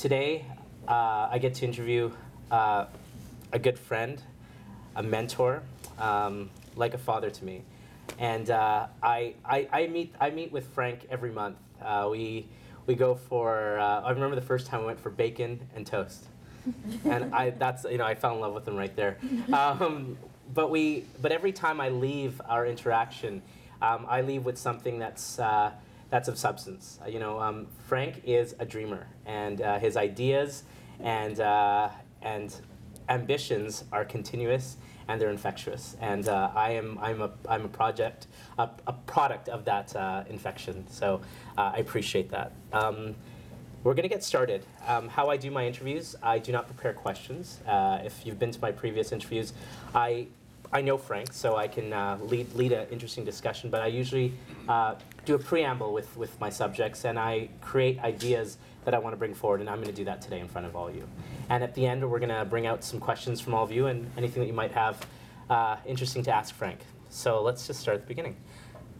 Today, I get to interview a good friend, a mentor, like a father to me. And I meet with Frank every month. We go for, I remember the first time we went for bacon and toast. And I fell in love with him right there. But every time I leave our interaction, I leave with something that's of substance. Frank is a dreamer, and his ideas and ambitions are continuous and they're infectious. And I'm a product of that infection. So I appreciate that. We're going to get started. How I do my interviews, I do not prepare questions. If you've been to my previous interviews, I know Frank, so I can lead an interesting discussion, but I usually do a preamble with my subjects, and I create ideas that I want to bring forward, and I'm going to do that today in front of all of you. And at the end, we're going to bring out some questions from all of you and anything that you might have interesting to ask Frank. So let's just start at the beginning.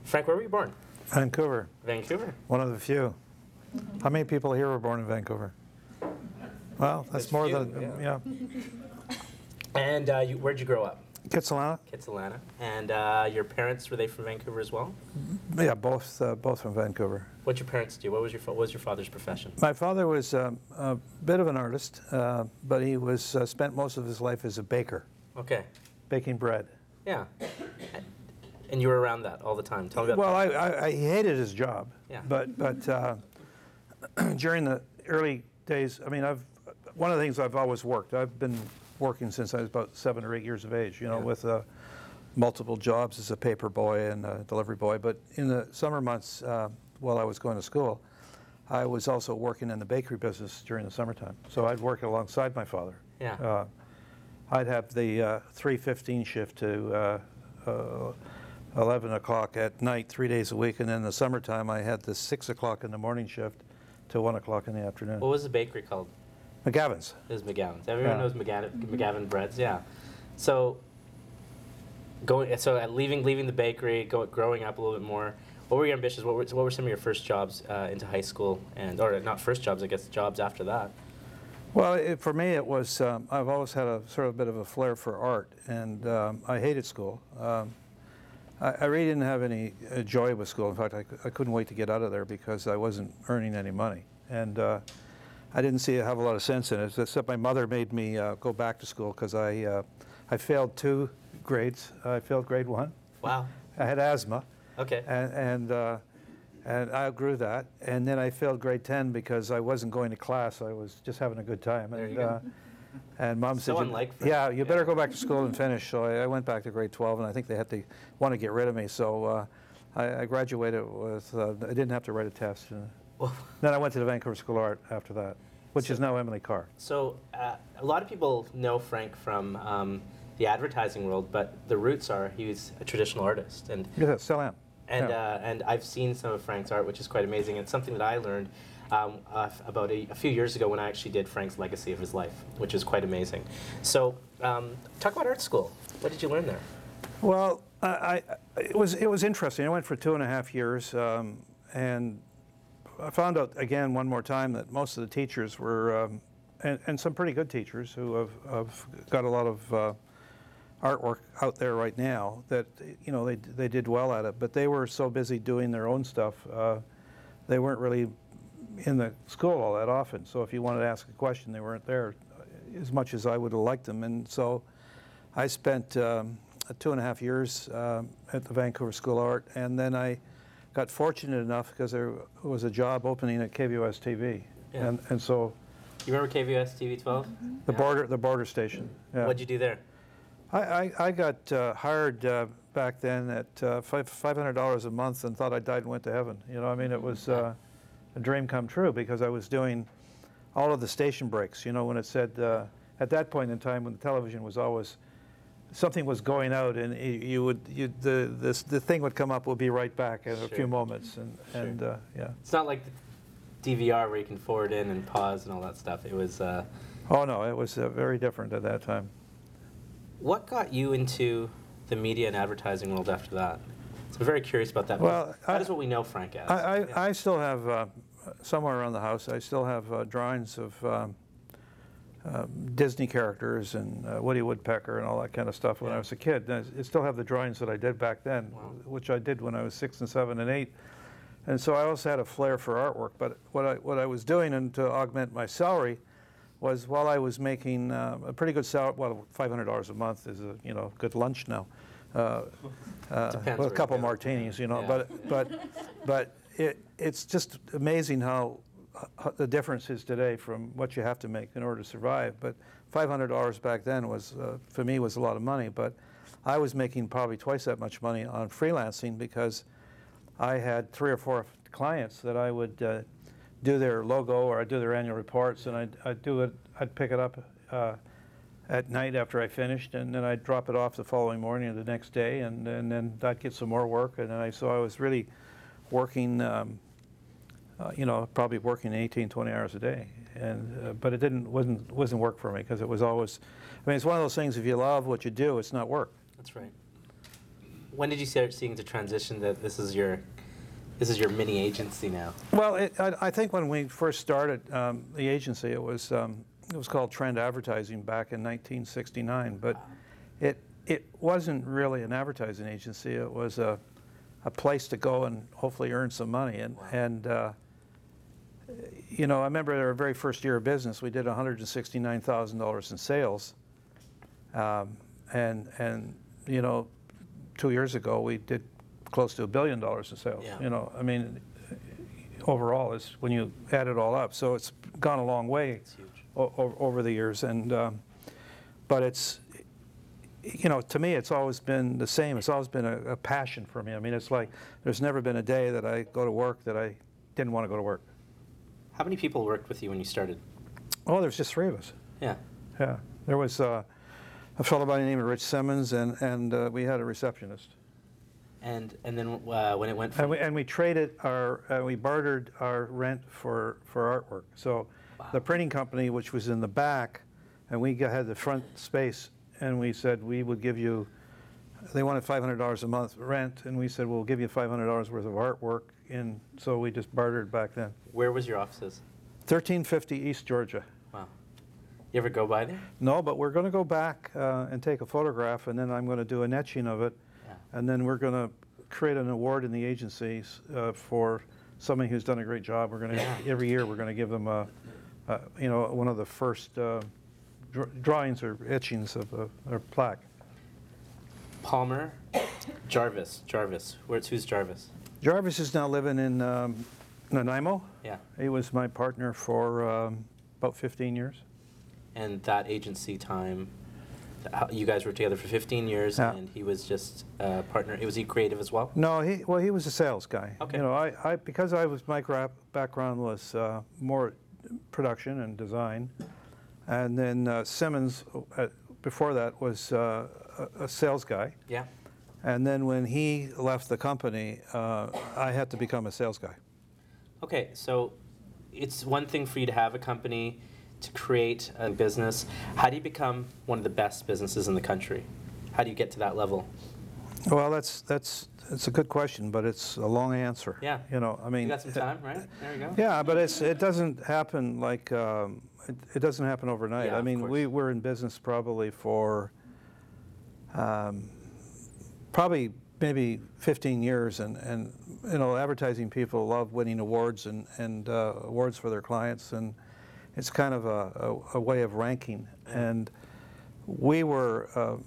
Frank, where were you born? Vancouver. Vancouver. One of the few. How many people here were born in Vancouver? Well, that's more than, yeah. And where'd you grow up? Kitsilano. Kitsilano. And your parents, were they from Vancouver as well? Yeah, both from Vancouver. What'd your parents do? What was your father's profession? My father was a bit of an artist, but he was spent most of his life as a baker. Okay. Baking bread. Yeah. And you were around that all the time. Tell me about that. Well, I hated his job. Yeah. But during the early days, I mean, one of the things I've always worked. I've been working since I was about 7 or 8 years of age, Yeah. with multiple jobs as a paper boy and a delivery boy. But in the summer months, while I was going to school, I was also working in the bakery business during the summertime. So I'd work alongside my father. Yeah. I'd have the 3:15 shift to 11 o'clock at night, 3 days a week, and then in the summertime I had the 6 o'clock in the morning shift to 1 o'clock in the afternoon. What was the bakery called? McGavin's. It was McGavin's. Everyone Yeah. knows McGavin breads. Yeah. So leaving the bakery, growing up a little bit more. What were your ambitions? What were some of your first jobs into high school, or not first jobs? I guess jobs after that. Well, for me it was, I've always had a sort of bit of a flair for art, and I hated school. I really didn't have any joy with school. In fact, I couldn't wait to get out of there because I wasn't earning any money. And I didn't have a lot of sense in it, except my mother made me go back to school because I failed 2 grades. I failed grade 1. Wow. I had asthma. Okay. And I outgrew that. And then I failed grade 10 because I wasn't going to class. I was just having a good time. There you go. And Mom said, unlike Frank. yeah, you better go back to school and finish. So I went back to grade 12, and I think they want to get rid of me. So I graduated with, I didn't have to write a test. Then I went to the Vancouver School of Art after that, which is now Emily Carr. So a lot of people know Frank from the advertising world, but the roots are he's a traditional artist. And Yeah, still am. and I've seen some of Frank's art, which is quite amazing. It's something that I learned about a few years ago when I actually did Frank's legacy of his life, which is quite amazing. So talk about art school. What did you learn there? Well, it was interesting. I went for 2.5 years, and I found out again one more time that most of the teachers were, and some pretty good teachers who have got a lot of artwork out there right now, that they did well at it, but they were so busy doing their own stuff, they weren't really in the school all that often. So if you wanted to ask a question, they weren't there as much as I would have liked them. And so I spent 2.5 years at the Vancouver School of Art, and then I got fortunate enough because there was a job opening at KVOS TV. Yeah. And so You remember KVOS TV 12? the border station. Yeah. What'd you do there? I got hired back then at $500 a month and thought I died and went to heaven. I mean, it was a dream come true because I was doing all of the station breaks. When it said, at that point in time when the television was always, something was going out and the thing would come up, we'll be right back in a few moments. And yeah. It's not like the DVR where you can forward in and pause and all that stuff. It was... Oh no, it was very different at that time. What got you into the media and advertising world after that? So I'm very curious about that. Well, that is what we know Frank as. I still have somewhere around the house. I still have drawings of Disney characters and Woody Woodpecker and all that kind of stuff when I was a kid. And I still have the drawings that I did back then, which I did when I was 6 and 7 and 8. And so I also had a flair for artwork. But what I was doing, and to augment my salary, was while I was making a pretty good salary, well, $500 a month is a good lunch now, with a couple martinis, but it's just amazing how the difference is today from what you have to make in order to survive. But $500 back then was, for me, was a lot of money. But I was making probably twice that much money on freelancing because I had 3 or 4 clients that I would do their logo or I'd do their annual reports, and I'd pick it up at night after I finished, and then I'd drop it off the following morning or the next day, and then I'd get some more work, and then so I was really working, probably working 18, 20 hours a day, and but it wasn't work for me because it was always, it's one of those things, if you love what you do, it's not work. That's right. When did you start seeing the transition that this is your mini agency now? Well, I think when we first started the agency, it was called Trend Advertising back in 1969, but it wasn't really an advertising agency. It was a place to go and hopefully earn some money. And I remember our very first year of business, we did $169,000 in sales, and 2 years ago we did close to $1 billion in sales. Yeah. Overall, is when you add it all up. So it's gone a long way. It's huge. Over the years, and but it's, to me, it's always been the same. It's always been a passion for me. It's like there's never been a day that I go to work that I didn't want to go to work. How many people worked with you when you started? Oh, there's just 3 of us. Yeah. Yeah. There was a fellow by the name of Rich Simmons, and we had a receptionist. And then when it went from... And we traded we bartered our rent for artwork. So the printing company, which was in the back, and we had the front space, and we said we would give you, they wanted $500 a month rent, and we said we'll give you $500 worth of artwork, and so we just bartered back then. Where was your offices? 1350 East Georgia. Wow. You ever go by there? No, but we're going to go back and take a photograph, and then I'm going to do an etching of it. And then we're going to create an award in the agencies for somebody who's done a great job. We're going to every year we're going to give them one of the first drawings or etchings of a plaque. Palmer, Jarvis. Who's Jarvis? Jarvis is now living in Nanaimo. Yeah. He was my partner for about 15 years. And that agency time, you guys were together for 15 years, and he was just a partner. Was he creative as well? No, he was a sales guy. Okay. Because my background was more production and design, and then Simmons before that was a sales guy. Yeah. And then when he left the company, I had to become a sales guy. Okay, so it's one thing for you to have a company, to create a business. How do you become one of the best businesses in the country? How do you get to that level? Well, that's a good question, but it's a long answer. Yeah. You got some time, right? There you go. Yeah, but it doesn't happen like it doesn't happen overnight. Yeah, we were in business probably for maybe 15 years, and advertising people love winning awards and awards for their clients, and it's kind of a way of ranking. And we were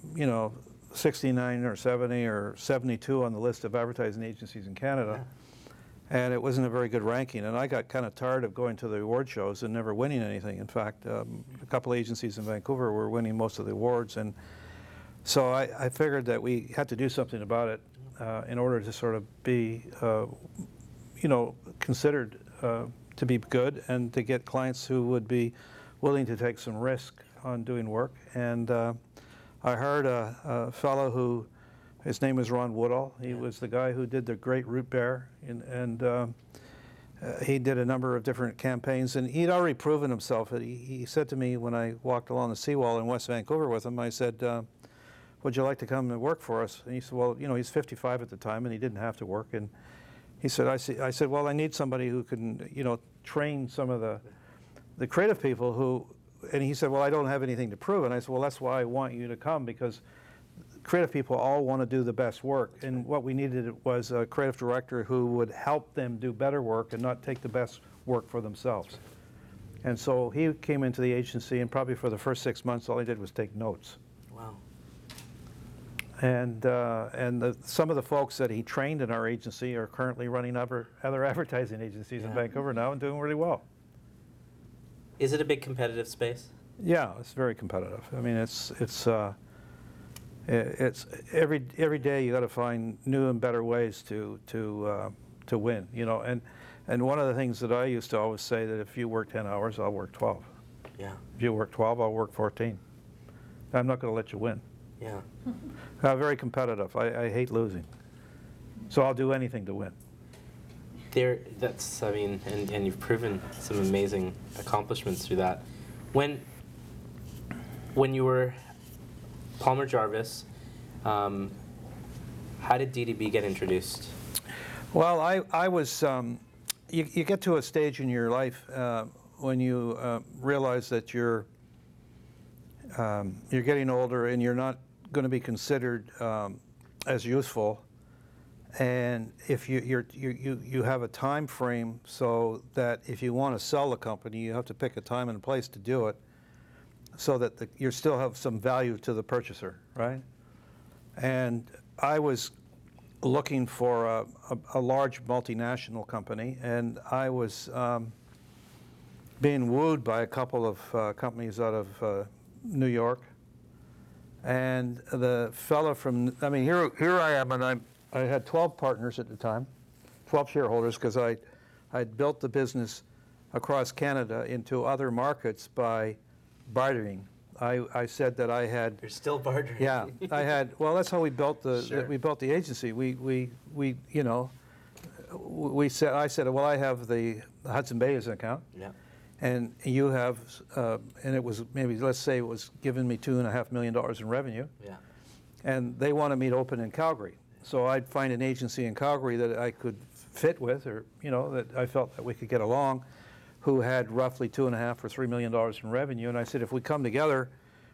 69 or 70 or 72 on the list of advertising agencies in Canada. And it wasn't a very good ranking, and I got kind of tired of going to the award shows and never winning anything. In fact, a couple agencies in Vancouver were winning most of the awards, and so I figured that we had to do something about it in order to sort of be, considered to be good and to get clients who would be willing to take some risk on doing work. And I hired a fellow who, his name was Ron Woodall. He was the guy who did the Great Root Bear, and he did a number of different campaigns, and he'd already proven himself. He said to me when I walked along the seawall in West Vancouver with him, I said, would you like to come and work for us? And he said, well, he's 55 at the time, and he didn't have to work. And I said, well, I need somebody who can, train some of the creative people who, and he said, well, I don't have anything to prove. And I said, well, that's why I want you to come, because creative people all want to do the best work. And what we needed was a creative director who would help them do better work and not take the best work for themselves. And so he came into the agency, and probably for the first 6 months, all he did was take notes. Wow. And some of the folks that he trained in our agency are currently running other advertising agencies in Vancouver now and doing really well. Is it a big competitive space? Yeah, it's very competitive. I mean, it's every day you got to find new and better ways to win. And one of the things that I used to always say, that if you work 10 hours, I'll work 12. Yeah. If you work 12, I'll work 14. I'm not going to let you win. Yeah. Very competitive. I hate losing. So I'll do anything to win. And you've proven some amazing accomplishments through that. When you were Palmer Jarvis, how did DDB get introduced? Well, I was, you get to a stage in your life when you realize that you're getting older and you're not going to be considered as useful. And if you have a time frame, so that if you want to sell the company, you have to pick a time and a place to do it, so that you still have some value to the purchaser, right? And I was looking for a large multinational company, and I was being wooed by a couple of companies out of New York. And the fellow from, here I am, and I had 12 partners at the time, 12 shareholders, because I'd built the business across Canada into other markets by bartering. I said that I had. You're still bartering. Yeah, I had. Well, that's how we built we built the agency. I said, well, I have the Hudson Bay as an account. Yeah. And you have, and it was maybe, let's say it was giving me $2.5 million in revenue. Yeah. And they wanted me to open in Calgary. So I'd find an agency in Calgary that I could fit with, or, that I felt that we could get along, who had roughly $2.5 or $3 million in revenue. And I said, if we come together,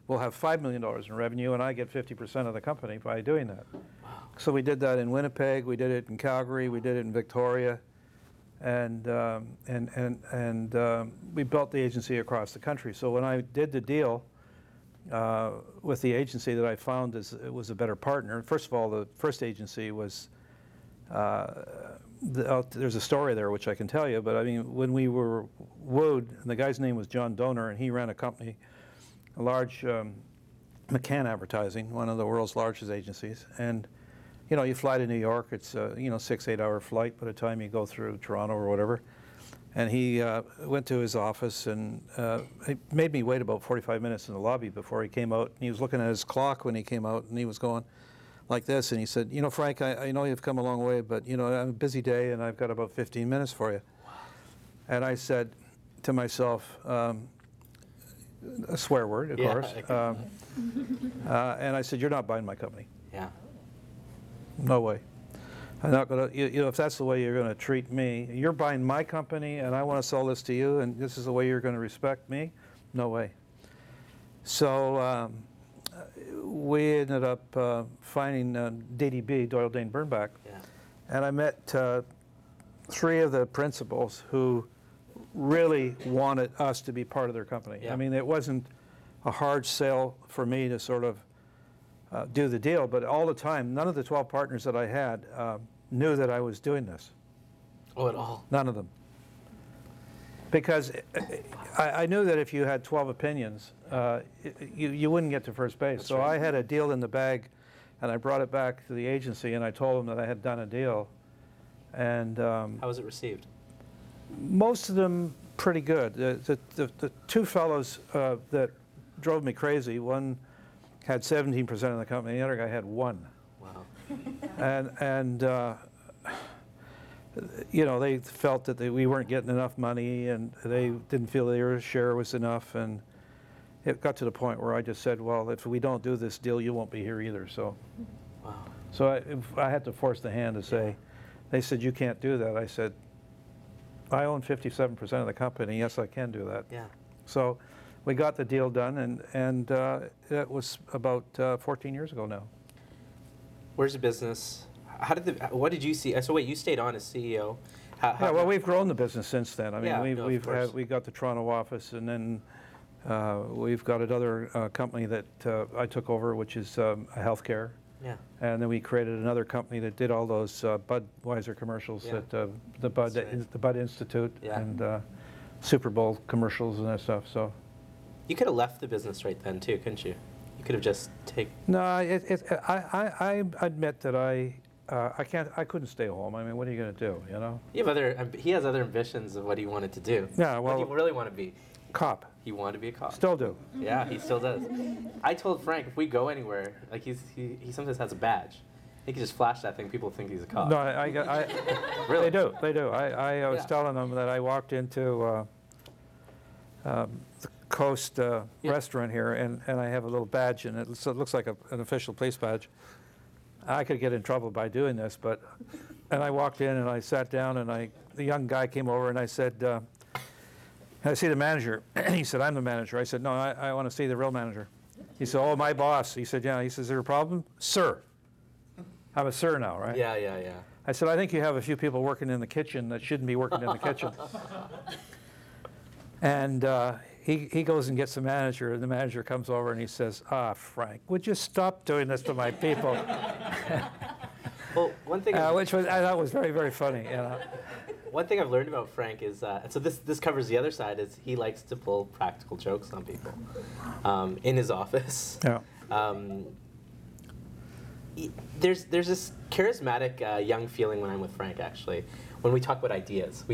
we'll have $5 million in revenue, and I get 50% of the company by doing that. Wow. So we did that in Winnipeg, we did it in Calgary, we did it in Victoria. And we built the agency across the country. So when I did the deal with the agency that I found it was a better partner. First of all, the first agency was there's a story there which I can tell you. But I mean, when we were wooed, and the guy's name was John Donor, and he ran a company, a large McCann Advertising, one of the world's largest agencies, and. You fly to New York, it's a 6-8 hour flight by the time you go through Toronto or whatever. And he went to his office, and he made me wait about 45 minutes in the lobby before he came out. And he was looking at his clock when he came out, and he was going like this. And he said, Frank, I know you've come a long way, but, I'm a busy day, and I've got about 15 minutes for you. Wow. And I said to myself, a swear word, of course. And I said, you're not buying my company. Yeah. No way. I'm not going to, if that's the way you're going to treat me, you're buying my company and I want to sell this to you, and this is the way you're going to respect me? No way. So we ended up finding DDB, Doyle Dane Bernbach, and I met 3 of the principals who really wanted us to be part of their company. Yeah. I mean, it wasn't a hard sell for me to sort of do the deal, but all the time, none of the 12 partners that I had knew that I was doing this. Oh, at all? None of them. Because I knew that if you had 12 opinions, you wouldn't get to first base. That's so right. I had a deal in the bag, and I brought it back to the agency, and I told them that I had done a deal. And how was it received? Most of them pretty good. The 2 fellows that drove me crazy, one had 17% of the company, the other guy had 1. Wow. And they felt that we weren't getting enough money, and they didn't feel their share was enough. And it got to the point where I just said, well, if we don't do this deal, you won't be here either. So, wow. So I had to force the hand to say, They said, you can't do that. I said, I own 57% of the company. Yes, I can do that. Yeah. So we got the deal done, and it was about 14 years ago now. Where's the business? What did you see? So wait, you stayed on as CEO. Yeah, well, we've grown the business since then. I mean, Yeah, we got the Toronto office, and then we've got another company that I took over, which is healthcare. Yeah. And then we created another company that did all those Budweiser commercials Yeah. at the Bud Institute, Yeah. and Super Bowl commercials and that stuff. So You could have left the business right then too, couldn't you? You could have just taken. no, I admit that I couldn't stay home. I mean, what are you going to do? You know? He has other ambitions of what he wanted to do. Yeah, What well, do you really want to be? cop. He wanted to be a cop. Still do. Yeah, he still does. I told Frank if we go anywhere, like he sometimes has a badge. He can just flash that thing. People think he's a cop. No, Really? They do. I was Yeah. telling them that I walked into the Coast restaurant here, and I have a little badge, and it looks like an official police badge. I could get in trouble by doing this, and I walked in and I sat down, and the young guy came over and I said, I see the manager. He said, I'm the manager. I said, no, I want to see the real manager. He said, oh, my boss. He said, yeah. He says, is there a problem? Sir. I'm a sir now, right? Yeah, yeah, yeah. I said, I think you have a few people working in the kitchen that shouldn't be working in the kitchen. And he goes and gets the manager, and the manager comes over and he says, Frank, would you stop doing this to my people? Well, one thing. Which I thought was very, very funny. You know? One thing I've learned about Frank is, so this covers the other side, is he likes to pull practical jokes on people in his office. Yeah. There's this charismatic young feeling when I'm with Frank, actually. When we talk about ideas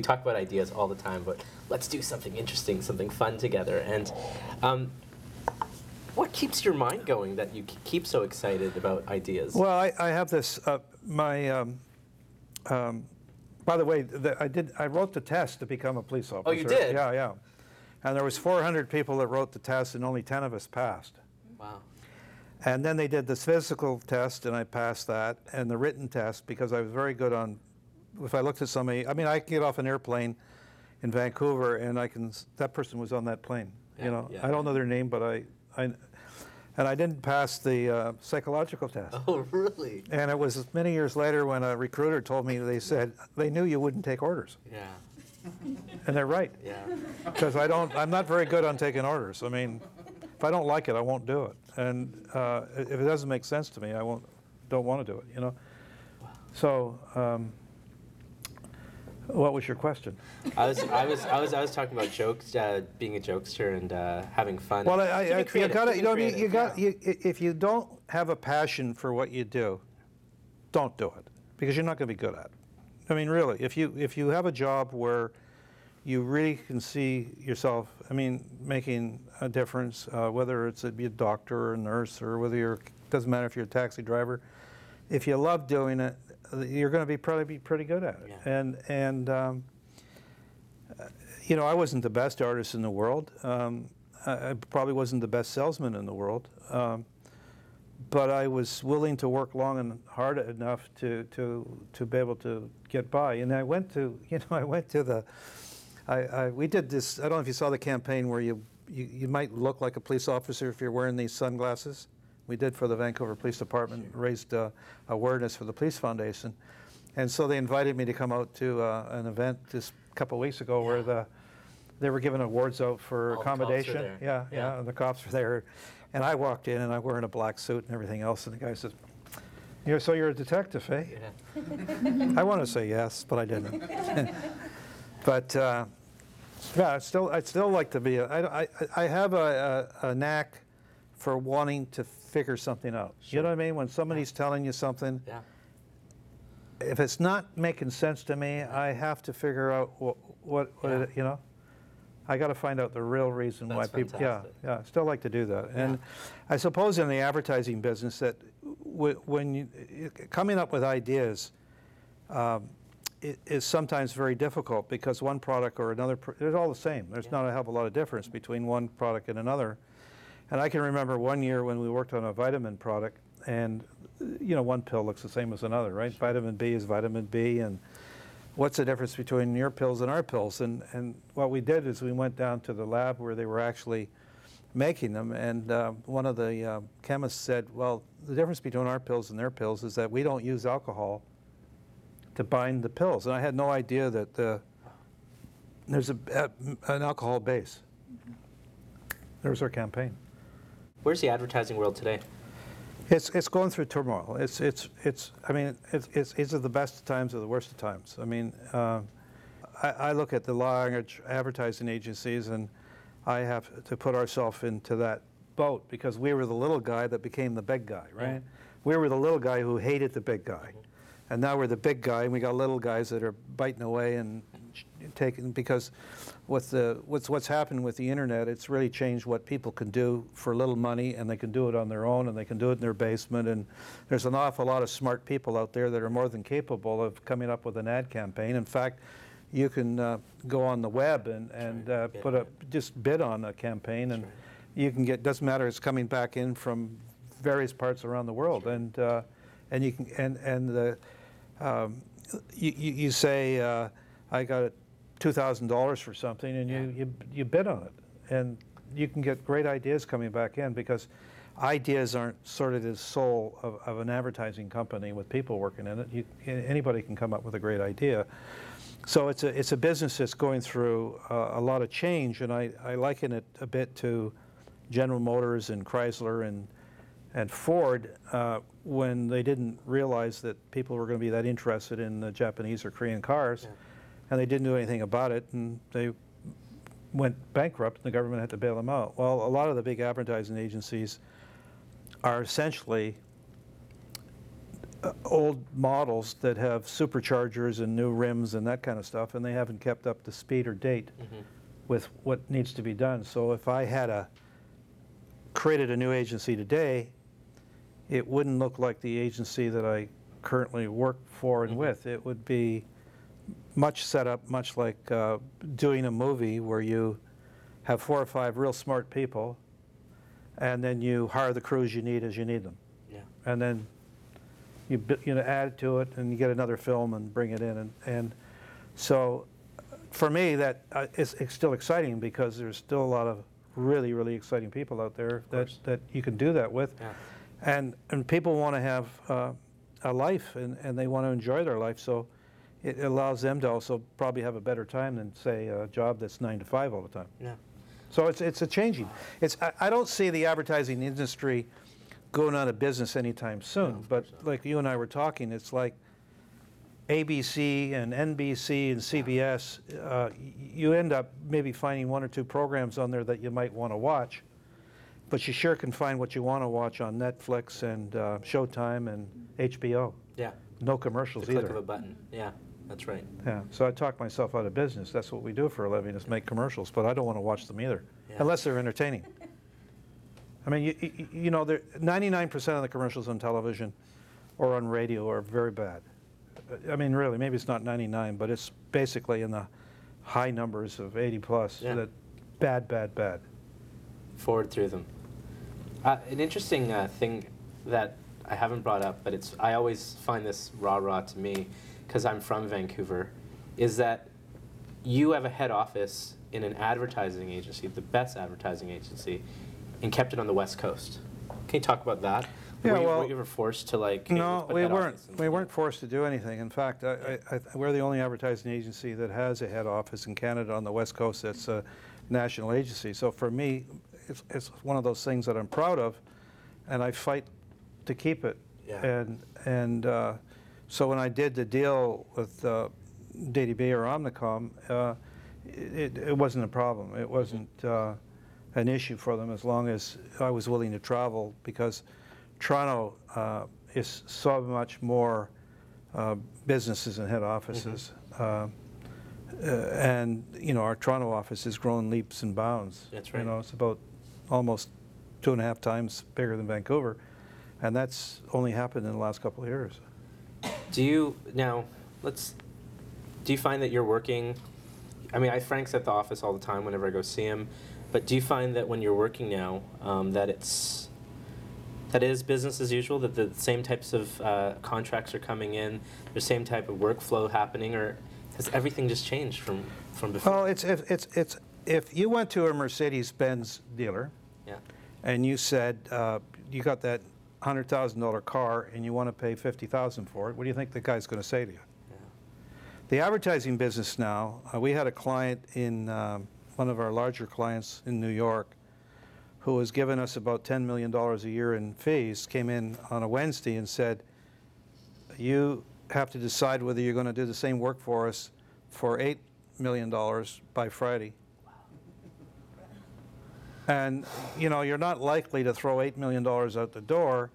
all the time, but let's do something interesting, something fun together. And what keeps your mind going that you keep so excited about ideas? Well, I have this, by the way, I wrote the test to become a police officer. Oh, you did? Yeah, yeah. And there was 400 people that wrote the test, and only 10 of us passed. Wow. And then they did this physical test, and I passed that, and the written test, because I was very good on, if I looked at somebody, I mean, I can get off an airplane in Vancouver, and that person was on that plane. Yeah, you know, yeah. I don't know their name, but and I didn't pass the psychological test. Oh, really? And it was many years later when a recruiter told me, they said, they knew you wouldn't take orders. Yeah. And they're right. Yeah. Because I'm not very good on taking orders. I mean, if I don't like it, I won't do it. And if it doesn't make sense to me, don't want to do it, you know? Wow. So, what was your question? I was talking about jokes, being a jokester and having fun. Well, if you don't have a passion for what you do, don't do it, because you're not going to be good at it. I mean, really, if you have a job where you really can see yourself, I mean, making a difference, whether it's be a doctor or a nurse, or whether doesn't matter if you're a taxi driver, if you love doing it, you're going to probably be pretty good at it. Yeah. And you know, I wasn't the best artist in the world. I probably wasn't the best salesman in the world. But I was willing to work long and hard enough to be able to get by. And I went to, we did this, I don't know if you saw the campaign where you might look like a police officer if you're wearing these sunglasses. We did for the Vancouver Police Department, raised awareness for the Police Foundation. And so they invited me to come out to an event just a couple of weeks ago where they were giving awards out for All accommodation. The cops were there. Yeah, and the cops were there. And I walked in and I'm wearing a black suit and everything else, and the guy says, so you're a detective, eh? Yeah. I want to say yes, but I didn't. But yeah, I'd still like to be. I have a knack for wanting to figure something out. Sure. You know what I mean? When somebody's telling you something, Yeah. if it's not making sense to me, I have to figure out what Yeah. you know. I got to find out the real reason why That's people. fantastic. Yeah, I still like to do that. And I suppose in the advertising business that when you coming up with ideas is sometimes very difficult, because one product or another, they're all the same. There's not a hell of a lot of difference between one product and another. And I can remember one year when we worked on a vitamin product, and one pill looks the same as another, right? Vitamin B is vitamin B, and what's the difference between your pills and our pills? And what we did is we went down to the lab where they were actually making them, and one of the chemists said, well, the difference between our pills and their pills is that we don't use alcohol to bind the pills. And I had no idea that there's an alcohol base. There's our campaign. Where's the advertising world today? It's going through turmoil. It's I mean, it's either the best of times or the worst of times. I mean, I look at the large advertising agencies, and I have to put ourselves into that boat because we were the little guy that became the big guy, right? Yeah. We were the little guy who hated the big guy. And now we're the big guy, and we got little guys that are biting away and taking, because what's happened with the internet, it's really changed what people can do for little money, and they can do it on their own, and they can do it in their basement. And there's an awful lot of smart people out there that are more than capable of coming up with an ad campaign. In fact, you can go on the web and just bid on a campaign, and you can get, doesn't matter, it's coming back in from various parts around the world, and you can you say I got $2,000 for something, and you bid on it, and you can get great ideas coming back in, because ideas aren't sort of the soul of an advertising company with people working in it. Anybody can come up with a great idea. So it's a business that's going through a lot of change, and I liken it a bit to General Motors and Chrysler and Ford when they didn't realize that people were going to be that interested in the Japanese or Korean cars, and they didn't do anything about it, and they went bankrupt, and the government had to bail them out. Well, a lot of the big advertising agencies are essentially old models that have superchargers and new rims and that kind of stuff, and they haven't kept up to speed or date with what needs to be done. So if I had created a new agency today, it wouldn't look like the agency that I currently work for and with. It would be much set up, much like doing a movie where you have 4 or 5 real smart people, and then you hire the crews you need as you need them. Yeah. And then you add to it, and you get another film and bring it in. And so for me, that it's still exciting, because there's still a lot of really, really exciting people out there that you can do that with. Yeah. And people want to have a life, and they want to enjoy their life, so it allows them to also probably have a better time than, say, a job that's 9 to 5 all the time. Yeah. So it's a changing. I don't see the advertising industry going out of business anytime soon, no, but like you and I were talking, it's like ABC and NBC and CBS, you end up maybe finding 1 or 2 programs on there that you might want to watch, but you sure can find what you want to watch on Netflix and Showtime and HBO. Yeah. No commercials either. The click of a button. Yeah, that's right. Yeah. So I talk myself out of business. That's what we do for a living, is make commercials, but I don't want to watch them either, unless they're entertaining. I mean, you know, 99% of the commercials on television or on radio are very bad. I mean, really, maybe it's not 99, but it's basically in the high numbers of 80 plus. That bad. Forward through them. An interesting thing that I haven't brought up, but I always find this rah-rah to me, because I'm from Vancouver, is that you have a head office in an advertising agency, the best advertising agency, and kept it on the West Coast. Can you talk about that? Yeah, were you ever forced to, like... No, we weren't. We weren't forced to do anything. In fact, we're the only advertising agency that has a head office in Canada on the West Coast that's a national agency. So for me, it's one of those things that I'm proud of, and I fight to keep it. Yeah. And so when I did the deal with DDB or Omnicom, it wasn't a problem. It wasn't an issue for them, as long as I was willing to travel, because Toronto is so much more businesses and head offices. And, you know, our Toronto office has grown leaps and bounds. That's right. You know, it's about almost 2.5 times bigger than Vancouver. And that's only happened in the last couple of years. Do you find that you're working, I mean, Frank's at the office all the time whenever I go see him, but do you find that when you're working now, that That is business as usual, that the same types of contracts are coming in, the same type of workflow happening, or has everything just changed from before? Well, if you went to a Mercedes-Benz dealer, Yeah. and you said you got that $100,000 car and you want to pay $50,000 for it, what do you think the guy's going to say to you? Yeah. The advertising business now, we had a client in one of our larger clients in New York who was giving us about $10 million a year in fees, came in on a Wednesday and said, you have to decide whether you're going to do the same work for us for $8 million by Friday. And, you know, you're not likely to throw $8 million out the door,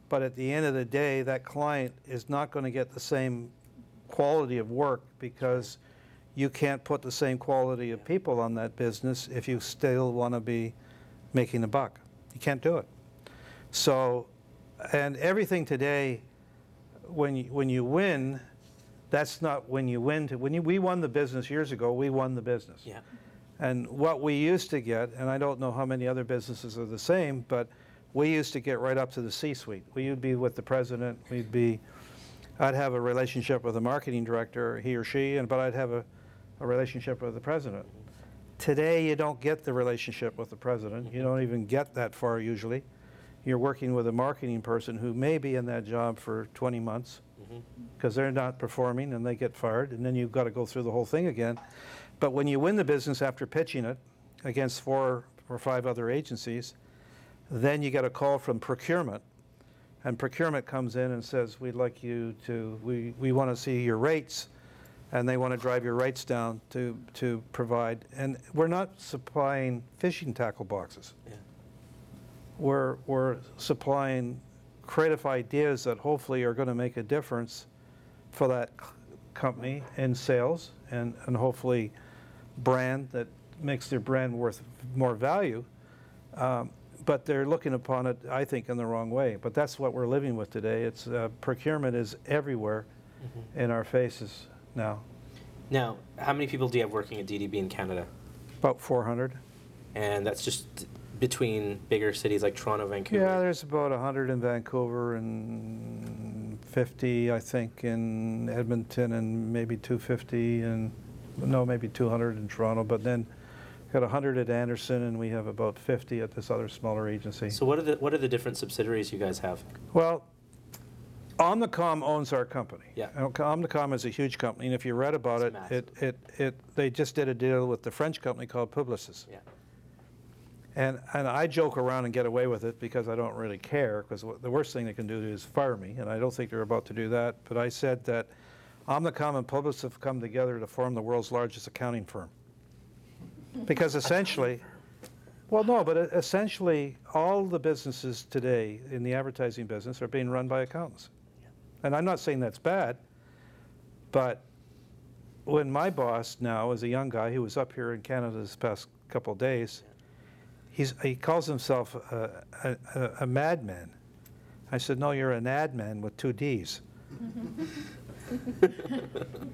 but at the end of the day, that client is not going to get the same quality of work because you can't put the same quality of people on that business if you still want to be making a buck. You can't do it. So, and everything today, when you win, that's not when you win. We won the business years ago, we won the business. Yeah. And what we used to get, and I don't know how many other businesses are the same, but we used to get right up to the C-suite. We'd be with the president, I'd have a relationship with the marketing director, he or she, but I'd have a relationship with the president. Today, you don't get the relationship with the president. You don't even get that far usually. You're working with a marketing person who may be in that job for 20 months because they're not performing and they get fired, and then you've got to go through the whole thing again. But when you win the business after pitching it against 4 or 5 other agencies, then you get a call from procurement, and procurement comes in and says, we'd like you to, we want to see your rates, and they want to drive your rates down to provide. And we're not supplying fishing tackle boxes. Yeah. We're supplying creative ideas that hopefully are going to make a difference for that company in sales and hopefully brand that makes their brand worth more value. But they're looking upon it, I think, in the wrong way. But that's what we're living with today. It's procurement is everywhere in our faces now. Now, how many people do you have working at DDB in Canada? About 400. And that's just between bigger cities like Toronto, Vancouver? Yeah, there's about 100 in Vancouver and 50, I think, in Edmonton, and maybe 250 and no, maybe 200 in Toronto. But then got 100 at Anderson, and we have about 50 at this other smaller agency. So what are the different subsidiaries you guys have? Well, Omnicom owns our company. Yeah. Omnicom is a huge company, and if you read about it, they just did a deal with the French company called Publicis. Yeah. And I joke around and get away with it because I don't really care, because the worst thing they can do is fire me, and I don't think they're about to do that. But I said that Omnicom and Publicis have come together to form the world's largest accounting firm. Because essentially, well, no, but essentially all the businesses today in the advertising business are being run by accountants. And I'm not saying that's bad, but when my boss now is a young guy who was up here in Canada this past couple of days, he calls himself a madman. I said, no, you're an adman with 2 Ds.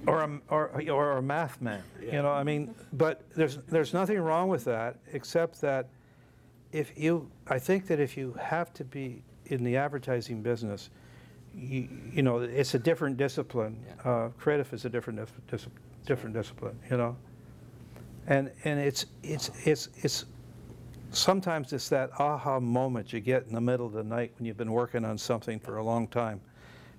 or a math man, Yeah. you know. I mean, but there's nothing wrong with that, except that I think that if you have to be in the advertising business, you know, it's a different discipline. Yeah. Creative is a different discipline, you know. And it's sometimes it's that aha moment you get in the middle of the night when you've been working on something for a long time,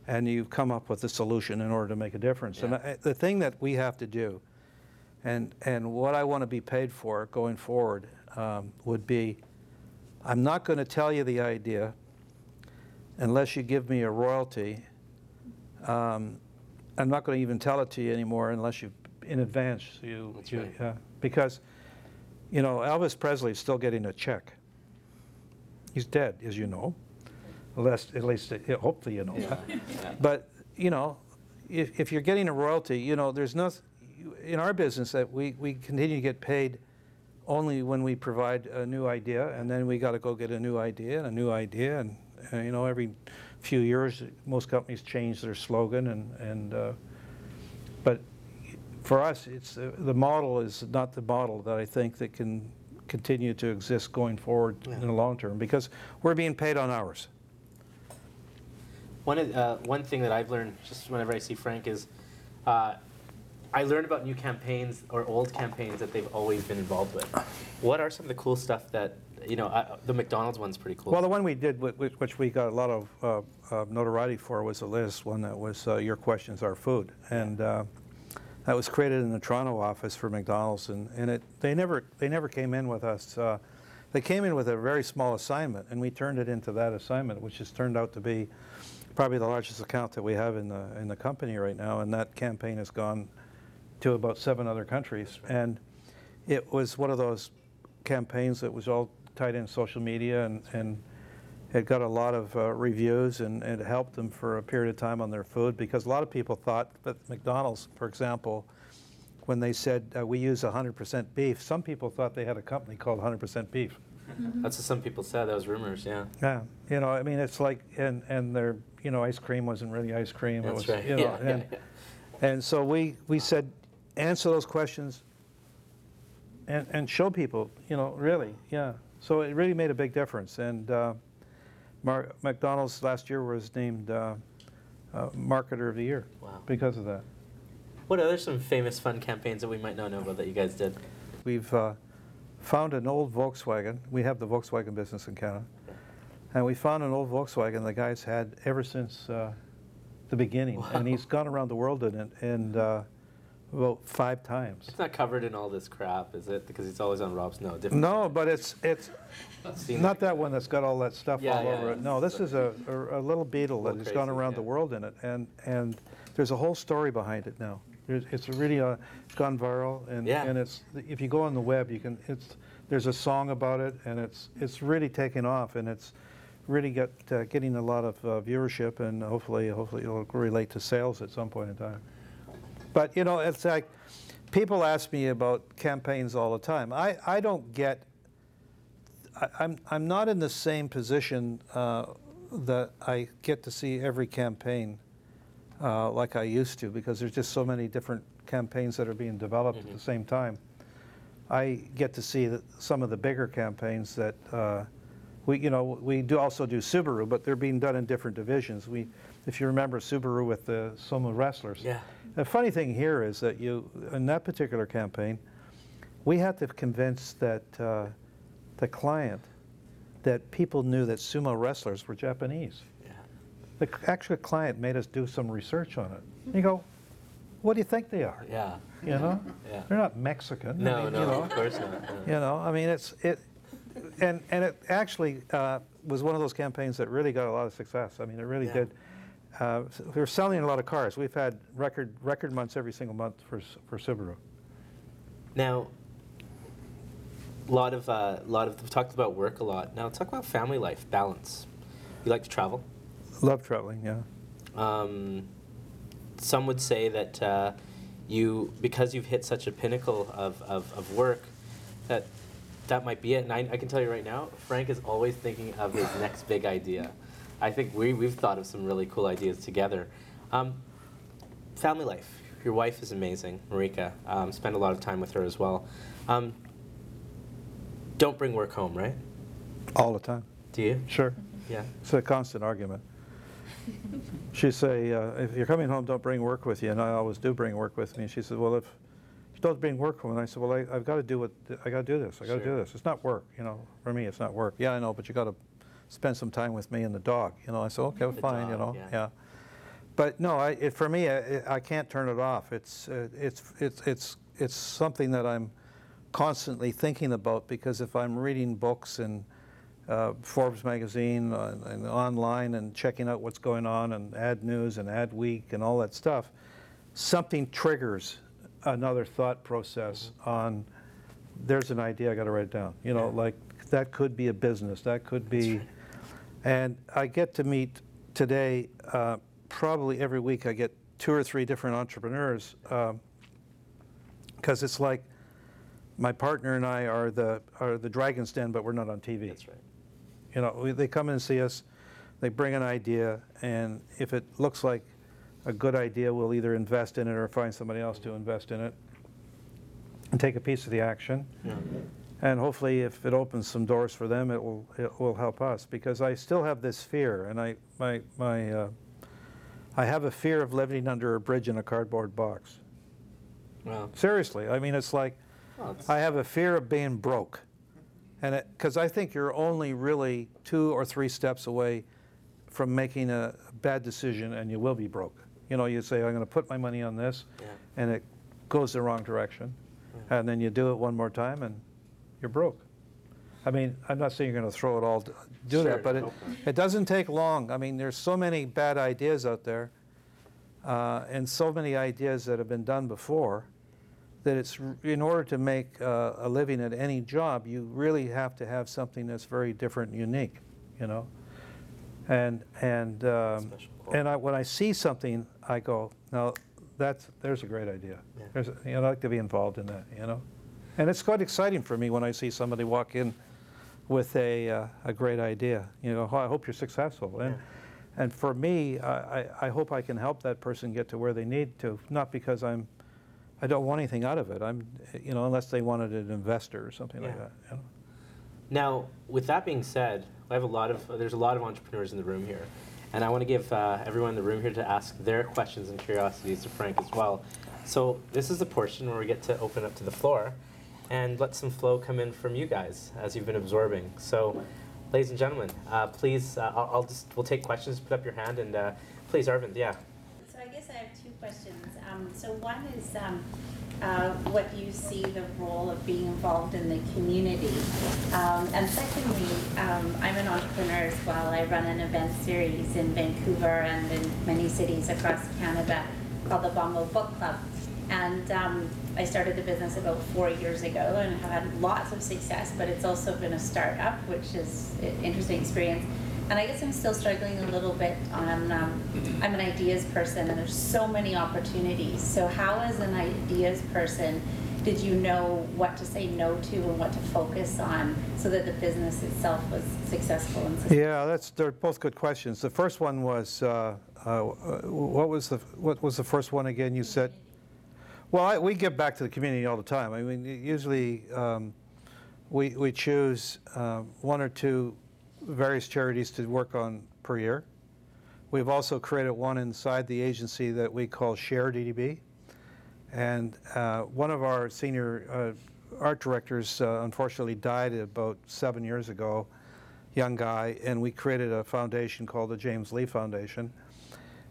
and you've come up with a solution in order to make a difference. Yeah. And the thing that we have to do, and what I want to be paid for going forward, would be, I'm not going to tell you the idea unless you give me a royalty. I'm not going to even tell it to you anymore unless you, in advance, That's right. because, you know, Elvis Presley is still getting a check. He's dead, as you know. At least hopefully you know that. Yeah. But, you know, if you're getting a royalty, you know, there's no, in our business that we continue to get paid only when we provide a new idea, and then we got to go get a new idea and a new idea, and you know, every few years most companies change their slogan, but for us, it's the model is not the model that I think that can continue to exist going forward in the long term, because we're being paid on hours. One thing that I've learned just whenever I see Frank is I learned about new campaigns or old campaigns that they've always been involved with. What are some of the cool stuff that, the McDonald's one's pretty cool. Well, the one we did, which we got a lot of notoriety for, was the latest one that was Your Questions Are Food. And that was created in the Toronto office for McDonald's. And they never came in with us. They came in with a very small assignment, and we turned it into that assignment, which has turned out to be probably the largest account that we have in the company right now. And that campaign has gone to about 7 other countries. And it was one of those campaigns that was all tied in social media, and it got a lot of reviews, and it helped them for a period of time on their food, because a lot of people thought that McDonald's, for example, when they said we use 100% beef, some people thought they had a company called 100% Beef. That's what some people said. That was rumors, yeah. Yeah, I mean, it's like, and their, ice cream wasn't really ice cream. That's it was, right. And so we said, answer those questions and show people, really, yeah. So it really made a big difference. And McDonald's last year was named Marketer of the Year. Wow. Because of that. What other some famous fun campaigns that we might not know about that you guys did? We've found an old Volkswagen. We have the Volkswagen business in Canada. And we found an old Volkswagen the guy's had ever since the beginning. Wow. And he's gone around the world in it, and about 5 times. It's not covered in all this crap, is it? Because it's always on Rob's. No, different. No, but it's not that one that's got all that stuff all over it. No, this is a little Beetle that has gone around the world in it, and there's a whole story behind it now. It's really it's gone viral, and it's, if you go on the web, you can. There's a song about it, and it's really taken off, and it's really getting a lot of viewership, and hopefully it'll relate to sales at some point in time. But it's like people ask me about campaigns all the time. I don't get. I'm not in the same position that I get to see every campaign like I used to, because there's just so many different campaigns that are being developed at the same time. I get to see some of the bigger campaigns that we also do Subaru, but they're being done in different divisions. If you remember Subaru with the sumo wrestlers. Yeah. The funny thing here is that in that particular campaign, we had to convince that the client that people knew that sumo wrestlers were Japanese. Yeah. The actual client made us do some research on it. You go, what do you think they are? Yeah. Yeah. They're not Mexican. No, of course not. I mean, and it actually was one of those campaigns that really got a lot of success. I mean, it really did. We're selling a lot of cars. We've had record months every single month for Subaru. Now, we've talked about work a lot. Now, talk about family life, balance. You like to travel? Love traveling, yeah. Some would say that because you've hit such a pinnacle of work, that might be it. And I can tell you right now, Frank is always thinking of his next big idea. I think we've thought of some really cool ideas together. Family life. Your wife is amazing, Marika. Spend a lot of time with her as well. Don't bring work home, right? All the time. Do you? Sure. Yeah. It's a constant argument. She'd say, if you're coming home, don't bring work with you. And I always do bring work with me. And she said, well, if you don't bring work home, and I said, well, I've got to do I got to do this. I got to do this. It's not work, For me, it's not work. Yeah, I know, but you got to spend some time with me and the dog. I said, okay, well, fine. Dog, yeah. But no, for me, I can't turn it off. It's something that I'm constantly thinking about, because if I'm reading books and Forbes magazine and online and checking out what's going on and Ad News and Ad Week and all that stuff, something triggers another thought process on, there's an idea, I got to write it down. Like that could be a business, that could be, and I get to meet today, probably every week I get 2 or 3 different entrepreneurs, because it's like my partner and I are the Dragon's Den, but we're not on TV. That's right. They come in and see us, they bring an idea, and if it looks like a good idea, we'll either invest in it or find somebody else to invest in it and take a piece of the action. Yeah. And hopefully, if it opens some doors for them, it will help us. Because I still have this fear, and I have a fear of living under a bridge in a cardboard box. Well, Seriously, I mean, it's like I have a fear of being broke, and because I think you're only really 2 or 3 steps away from making a bad decision, and you will be broke. You know, you say, I'm going to put my money on this, and it goes the wrong direction, and then you do it one more time, and you're broke. I mean, I'm not saying you're going to throw it all to do that, but it doesn't take long. I mean, there's so many bad ideas out there, and so many ideas that have been done before, that it's, in order to make a living at any job, you really have to have something that's very different and unique, you know. And when I see something, I go, no, there's a great idea. Yeah. You know, I'd like to be involved in that, you know. And it's quite exciting for me when I see somebody walk in with a great idea. You know, I hope you're successful. And for me, I hope I can help that person get to where they need to, not because I don't want anything out of it. You know, unless they wanted an investor or something like that. You know? Now, with that being said, there's a lot of entrepreneurs in the room here, and I want to give everyone in the room here to ask their questions and curiosities to Frank as well. So this is the portion where we get to open up to the floor and let some flow come in from you guys as you've been absorbing. So, ladies and gentlemen, please, we'll take questions. Put up your hand, and please, Arvind, yeah. So I guess I have 2 questions. So one is what do you see the role of being involved in the community? And secondly, I'm an entrepreneur as well. I run an event series in Vancouver and in many cities across Canada called the Bongo Book Club. And I started the business about 4 years ago and have had lots of success, but it's also been a startup, which is an interesting experience. And I guess I'm still struggling a little bit on, I'm an ideas person and there's so many opportunities. So how, as an ideas person, did you know what to say no to and what to focus on so that the business itself was successful and successful? Yeah, they're both good questions. The first one was, what was the first one again you said? Well, we give back to the community all the time. I mean, usually we choose 1 or 2 various charities to work on per year. We've also created one inside the agency that we call Share DDB. And one of our senior art directors unfortunately died about 7 years ago, young guy, and we created a foundation called the James Lee Foundation.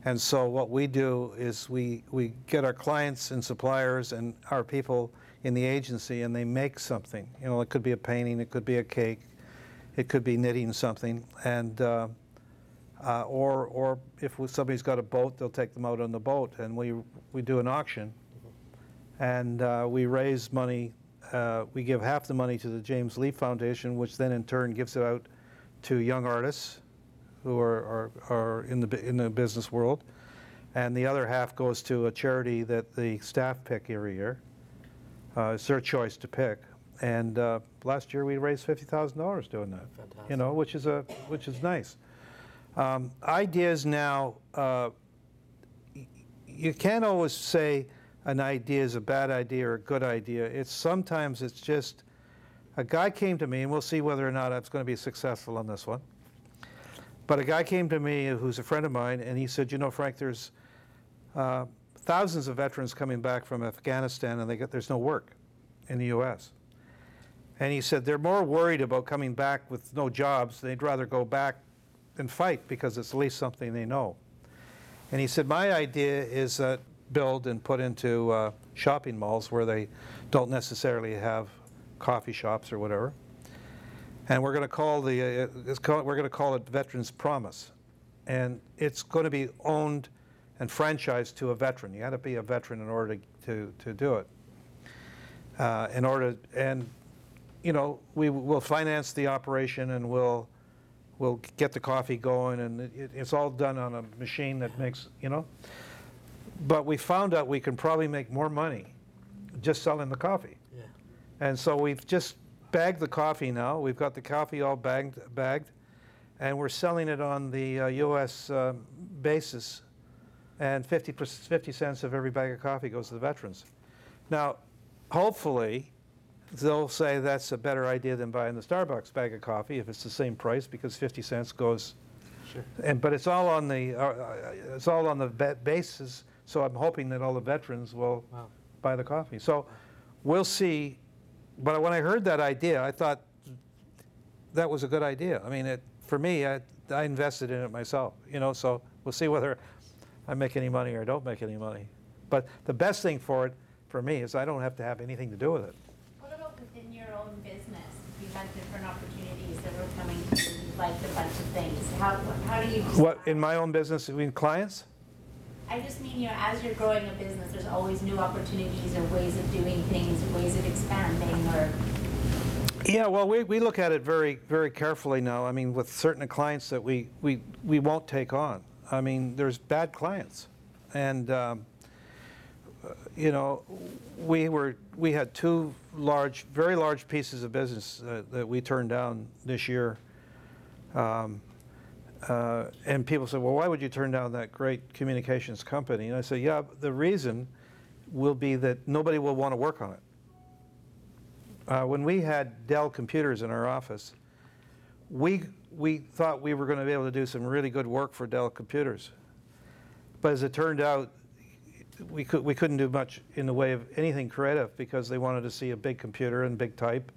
And so what we do is we get our clients and suppliers and our people in the agency, and they make something. You know, it could be a painting, it could be a cake, it could be knitting something, and or if somebody's got a boat, they'll take them out on the boat, and we do an auction, and we raise money. We give half the money to the James Lee Foundation, which then in turn gives it out to young artists who are in the business world, and the other half goes to a charity that the staff pick every year. It's their choice to pick, and last year we raised $50,000 doing that. Fantastic. You know, which is nice. Ideas now, you can't always say an idea is a bad idea or a good idea. Sometimes it's just a guy came to me, and we'll see whether or not I'm going to be successful on this one. But a guy came to me who's a friend of mine, and he said, you know, Frank, there's thousands of veterans coming back from Afghanistan, and there's no work in the U.S. And he said they're more worried about coming back with no jobs. They'd rather go back and fight because it's at least something they know. And he said, my idea is build and put into shopping malls where they don't necessarily have coffee shops or whatever. And we're going to call it Veterans Promise, and it's going to be owned and franchised to a veteran. You got to be a veteran in order to do it. And you know, we'll finance the operation, and we'll get the coffee going, and it's all done on a machine that makes, you know. But we found out we can probably make more money just selling the coffee. Yeah. And so we've just bagged the coffee now. We've got the coffee all bagged, and we're selling it on the U.S. Basis, and 50 cents of every bag of coffee goes to the veterans. Now, hopefully, they'll say that's a better idea than buying the Starbucks bag of coffee if it's the same price, because 50 cents goes. Sure. But it's all on the basis. So I'm hoping that all the veterans will buy the coffee. So we'll see. But when I heard that idea, I thought that was a good idea. I mean, for me, I invested in it myself. So we'll see whether I make any money or don't make any money. But the best thing for me is I don't have to have anything to do with it. What about within your own business? You had different opportunities that were coming to you, you liked a bunch of things. How do you decide? What, in my own business, in clients? I just mean, as you're growing a business, there's always new opportunities or ways of doing things, ways of expanding, or... Yeah, well, we look at it very, very carefully now. I mean, with certain clients that we won't take on. I mean, there's bad clients. And, we had two very large pieces of business that we turned down this year. And people say, well, why would you turn down that great communications company? And I say, yeah, the reason will be that nobody will want to work on it. When we had Dell computers in our office, we thought we were going to be able to do some really good work for Dell computers. But as it turned out, we couldn't do much in the way of anything creative, because they wanted to see a big computer and big type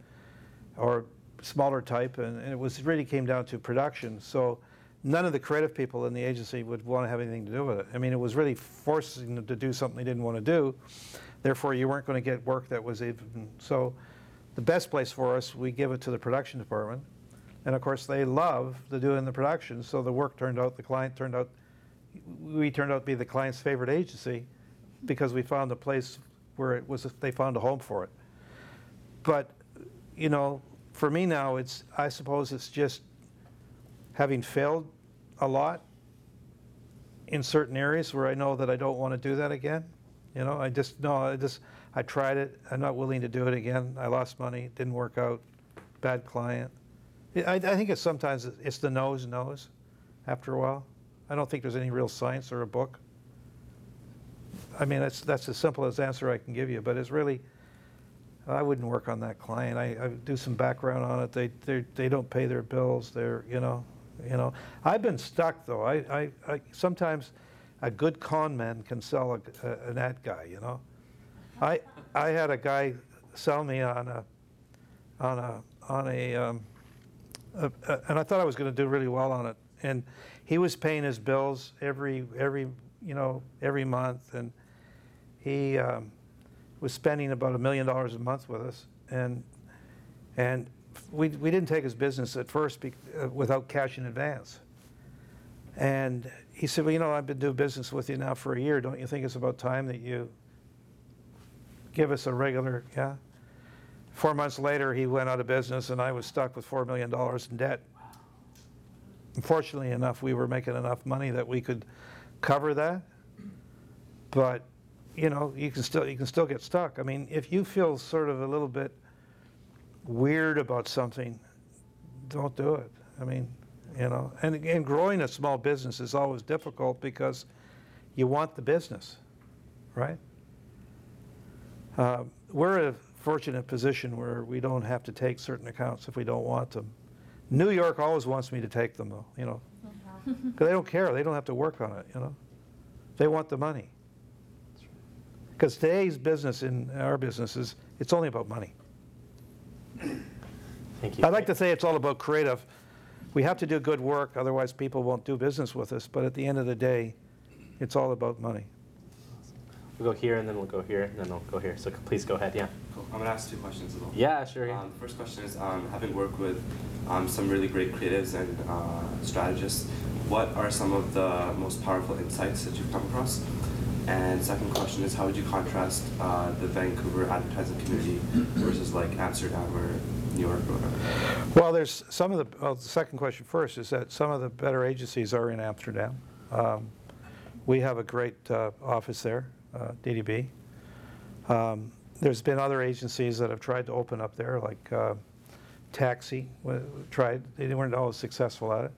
or smaller type, and it really came down to production. So none of the creative people in the agency would want to have anything to do with it. I mean, it was really forcing them to do something they didn't want to do. Therefore, you weren't going to get work that was even. So the best place for us, we give it to the production department. And of course, they love doing the production. So the work turned out, we turned out to be the client's favorite agency, because we found a place where they found a home for it. But, for me now, I suppose it's just having failed a lot in certain areas where I know that I don't want to do that again. I tried it. I'm not willing to do it again. I lost money. Didn't work out. Bad client. I think sometimes it's the nose after a while. I don't think there's any real science or a book. I mean, that's as simple as answer I can give you, but it's really, I wouldn't work on that client. I do some background on it. They don't pay their bills. I've been stuck though. I sometimes a good con man can sell an ad guy. I had a guy sell me on a and I thought I was going to do really well on it, and he was paying his bills every month, and he was spending about $1 million a month with us, and we didn't take his business at first without cash in advance. And he said, well, I've been doing business with you now for a year. Don't you think it's about time that you give us a regular, 4 months later, he went out of business, and I was stuck with $4 million in debt. Fortunately enough, we were making enough money that we could cover that. But you can still get stuck. I mean, if you feel sort of a little bit weird about something, don't do it. I mean, and growing a small business is always difficult because you want the business, right? We're in a fortunate position where we don't have to take certain accounts if we don't want them. New York always wants me to take them, though, because they don't care. They don't have to work on it, They want the money. Because today's business, in our businesses, it's only about money. Thank you. I'd like to say it's all about creative. We have to do good work, otherwise people won't do business with us. But at the end of the day, it's all about money. We'll go here, and then we'll go here, and then we'll go here. So please go ahead, yeah. Cool. I'm going to ask 2 questions as well. Yeah, sure. The first question is, having worked with some really great creatives and strategists, what are some of the most powerful insights that you've come across? And second question is, how would you contrast the Vancouver advertising community versus like Amsterdam or New York or whatever? Well, there's some of the second question first is that some of the better agencies are in Amsterdam. We have a great office there, DDB. There's been other agencies that have tried to open up there, like Taxi tried. They weren't always successful at it.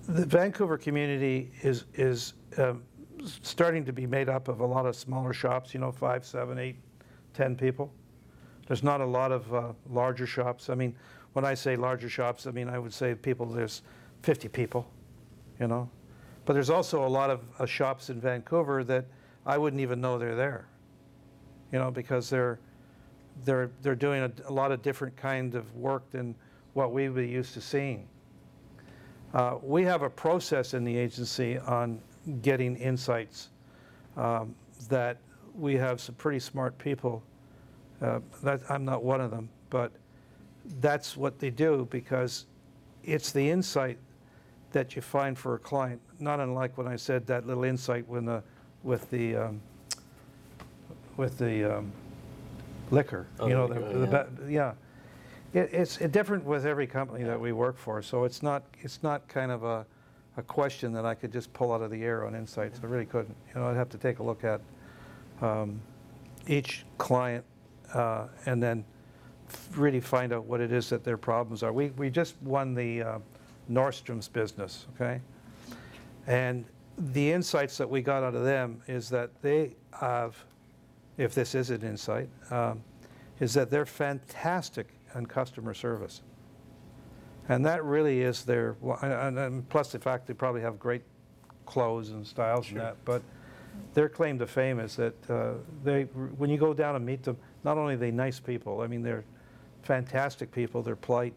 The Vancouver community is starting to be made up of a lot of smaller shops, 5, 7, 8 10 people. There's not a lot of larger shops. I mean, when I say larger shops, I mean, I would say there's 50 people, you know. But there's also a lot of shops in Vancouver that I wouldn't even know they're there, you know, because they're doing a lot of different kind of work than what we were used to seeing. We have a process in the agency on getting insights that we have some pretty smart people. I'm not one of them, but that's what they do, because it's the insight that you find for a client. Not unlike when I said that little insight with the liquor. Oh, you know, yeah. It's different with every company that we work for. So it's not kind of a question that I could just pull out of the air on insights. I really couldn't. You know, I'd have to take a look at each client and then really find out what it is that their problems are. We just won the Nordstrom's business, okay? And the insights that we got out of them is that they have, if this is an insight, is that they're fantastic on customer service. And that really is their, and plus the fact they probably have great clothes and styles. Sure. And that, but their claim to fame is that when you go down and meet them, not only are they nice people, I mean, they're fantastic people, they're polite,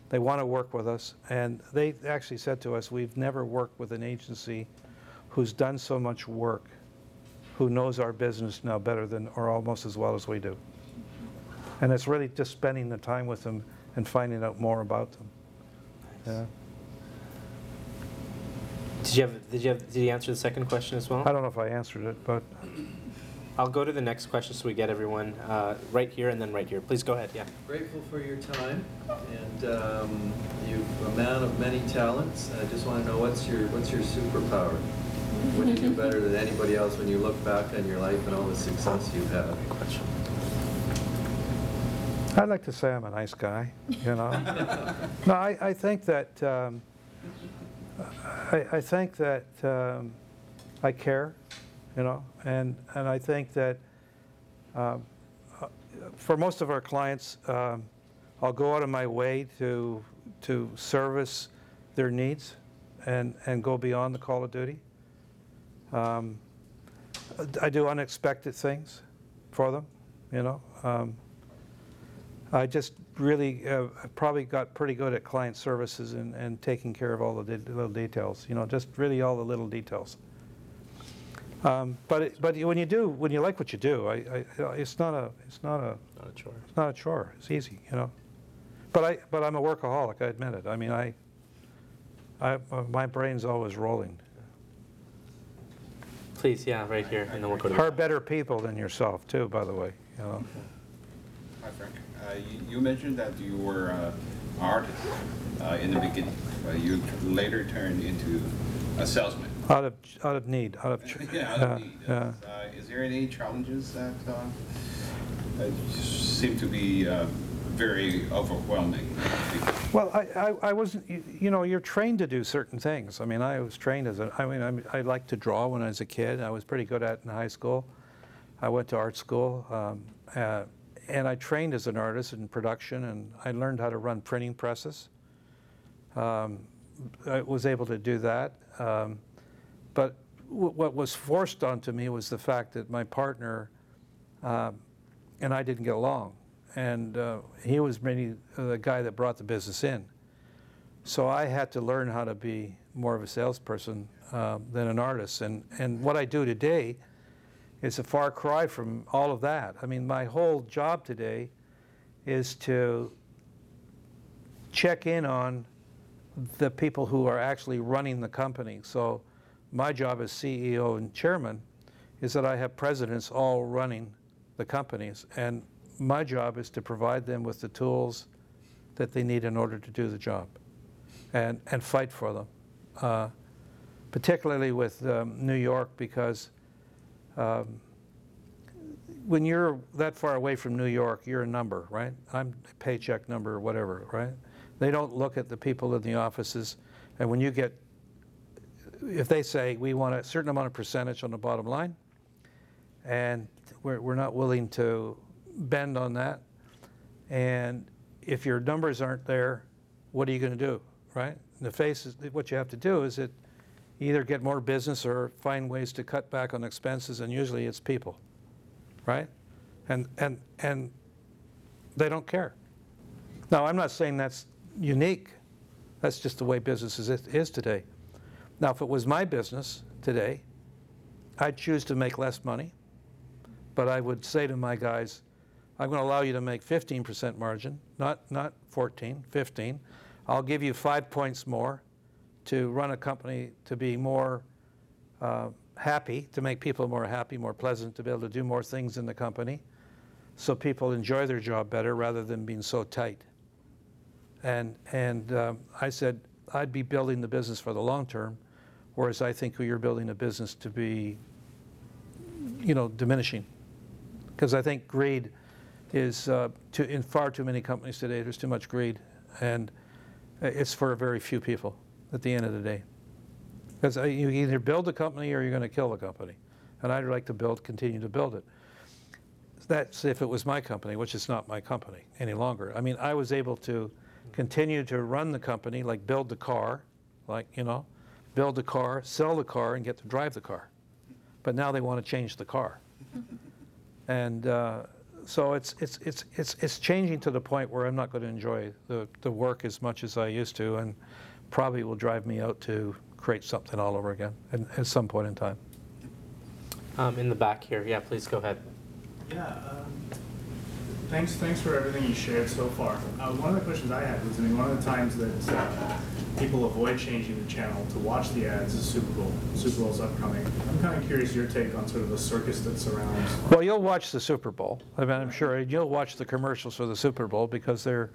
they want to work with us, and they actually said to us, we've never worked with an agency who's done so much work, who knows our business now better than, or almost as well as we do. And it's really just spending the time with them and finding out more about them. Nice. Yeah. Did you answer the second question as well? I don't know if I answered it, but I'll go to the next question so we get everyone right here and then right here. Please go ahead. Yeah. Grateful for your time, and you're a man of many talents. I just want to know what's your superpower? What do you do better than anybody else when you look back on your life and all the success you've had? Good question. I'd like to say I'm a nice guy, you know. No, I think that I think that I care, you know, and I think that for most of our clients, I'll go out of my way to service their needs and go beyond the call of duty. I do unexpected things for them, you know. I just really probably got pretty good at client services and taking care of all the little details, you know, just really all the little details. But when you like what you do, it's not a chore. It's not a chore. It's easy, you know. But I'm a workaholic. I admit it. I mean, my brain's always rolling. Please, yeah, right here, and then we'll go to Are better people than yourself too, by the way, you know. Hi, Frank. You mentioned that you were an artist in the beginning, but you later turned into a salesman. Out of need, out of yeah, out of need. Yeah. Is there any challenges that seem to be very overwhelming? Well, I wasn't. You know, you're trained to do certain things. I mean, I was trained as I liked to draw when I was a kid. I was pretty good at it in high school. I went to art school. And I trained as an artist in production, and I learned how to run printing presses. I was able to do that. But what was forced onto me was the fact that my partner and I didn't get along. And he was mainly the guy that brought the business in. So I had to learn how to be more of a salesperson than an artist. And what I do today is a far cry from all of that. I mean, my whole job today is to check in on the people who are actually running the company. So my job as CEO and chairman is that I have presidents all running the companies. And my job is to provide them with the tools that they need in order to do the job and fight for them. Particularly with New York, because when you're that far away from New York, you're a number, right? I'm a paycheck number or whatever, right? They don't look at the people in the offices, and when you get, if they say we want a certain amount of percentage on the bottom line, and we're not willing to bend on that. And if your numbers aren't there, what are you going to do, right? The face is, what you have to do is either get more business or find ways to cut back on expenses, and usually it's people, right? And they don't care. Now, I'm not saying that's unique. That's just the way business is today. Now, if it was my business today, I'd choose to make less money, but I would say to my guys, I'm going to allow you to make 15% margin, not 14, 15. I'll give you 5 points more to run a company to be more happy, to make people more happy, more pleasant, to be able to do more things in the company so people enjoy their job better rather than being so tight. And I said, I'd be building the business for the long term, whereas I think you're building a business to be, diminishing. Because I think greed is, in far too many companies today, there's too much greed. And it's for very few people at the end of the day. Because you either build a company or you're going to kill the company. And I'd like to continue to build it. That's if it was my company, which is not my company any longer. I mean, I was able to continue to run the company, like build the car, build the car, sell the car, and get to drive the car. But now they want to change the car. And so it's changing to the point where I'm not going to enjoy the work as much as I used to, and probably will drive me out to create something all over again at some point in time. In the back here, yeah, please go ahead. Yeah, thanks for everything you shared so far. One of the questions I had was, one of the times that people avoid changing the channel to watch the ads is Super Bowl. Super Bowl's upcoming. I'm kind of curious your take on sort of the circus that surrounds. Well, you'll watch the Super Bowl. I mean, I'm sure you'll watch the commercials for the Super Bowl because they're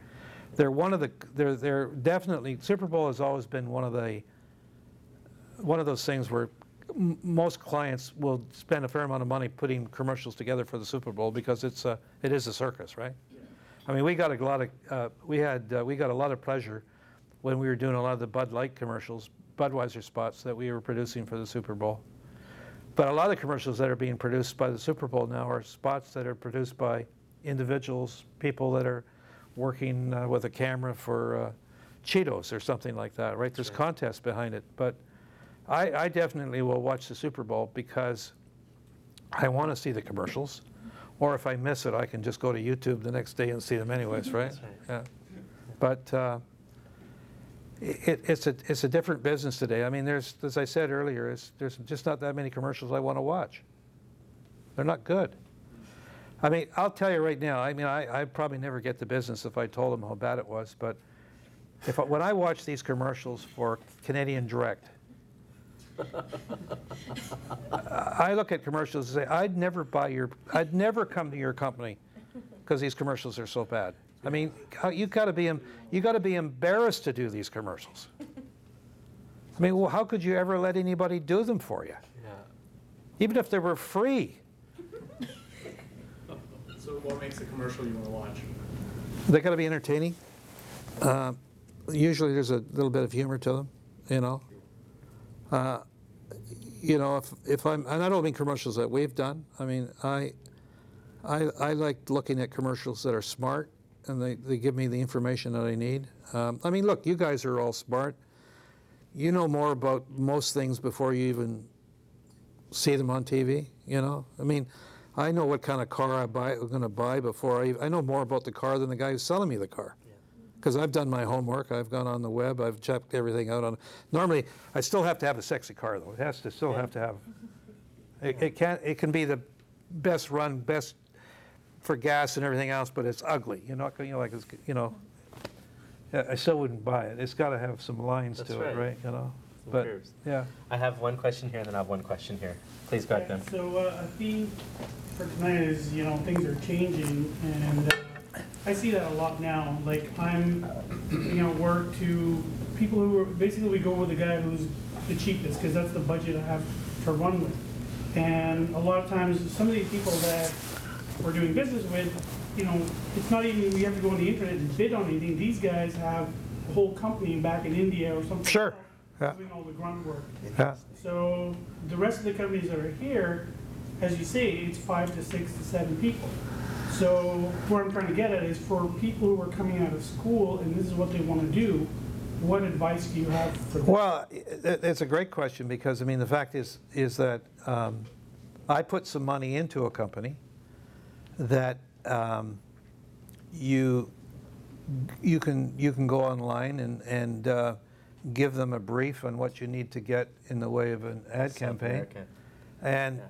definitely, Super Bowl has always been one of those things where most clients will spend a fair amount of money putting commercials together for the Super Bowl because it is a circus, right? Yeah. I mean, we got a lot of pleasure when we were doing a lot of the Bud Light commercials, Budweiser spots that we were producing for the Super Bowl. But a lot of the commercials that are being produced by the Super Bowl now are spots that are produced by individuals, people that are working with a camera for Cheetos or something like that, right? There's contests behind it, but I definitely will watch the Super Bowl because I want to see the commercials, or if I miss it, I can just go to YouTube the next day and see them anyways, right? Yeah. But it's a different business today. I mean, there's, as I said earlier, there's just not that many commercials I want to watch. They're not good. I mean, I'll tell you right now, I mean, I'd probably never get the business if I told them how bad it was, but when I watch these commercials for Canadian Direct, I look at commercials and say, I'd never come to your company because these commercials are so bad. I mean, you got to be embarrassed to do these commercials. I mean, well, how could you ever let anybody do them for you? Yeah. Even if they were free. So what makes a commercial you want to watch? They got to be entertaining. Usually there's a little bit of humor to them, if I'm, and I don't mean commercials that we've done. I mean, I like looking at commercials that are smart and they give me the information that I need. I mean, look, you guys are all smart. You know more about most things before you even see them on TV, I mean, I know what kind of car I'm going to buy before I know more about the car than the guy who's selling me the car. Because I've done my homework, I've gone on the web, I've checked everything out. Normally, I still have to have a sexy car, though. It has to still have to have. It can be the best run, best for gas and everything else, but it's ugly. I still wouldn't buy it. It's got to have some lines to it, right? But curves. Yeah. I have one question here, and then I have one question here. Please go ahead, Ben. So a theme for tonight is, things are changing, and I see that a lot now. Like I'm work to people who are basically, we go with the guy who's the cheapest because that's the budget I have to run with. And a lot of times, some of these people that we're doing business with, it's not even we have to go on the internet and bid on anything. These guys have a whole company back in India or something. Sure. Yeah. Doing all the grunt work. Yeah. So the rest of the companies that are here, as you say, it's 5 to 6 to 7 people. So what I'm trying to get at is for people who are coming out of school and this is what they want to do, what advice do you have for them? Well, it's a great question because, I mean, the fact is that I put some money into a company that you can go online and give them a brief on what you need to get in the way of an ad campaign. And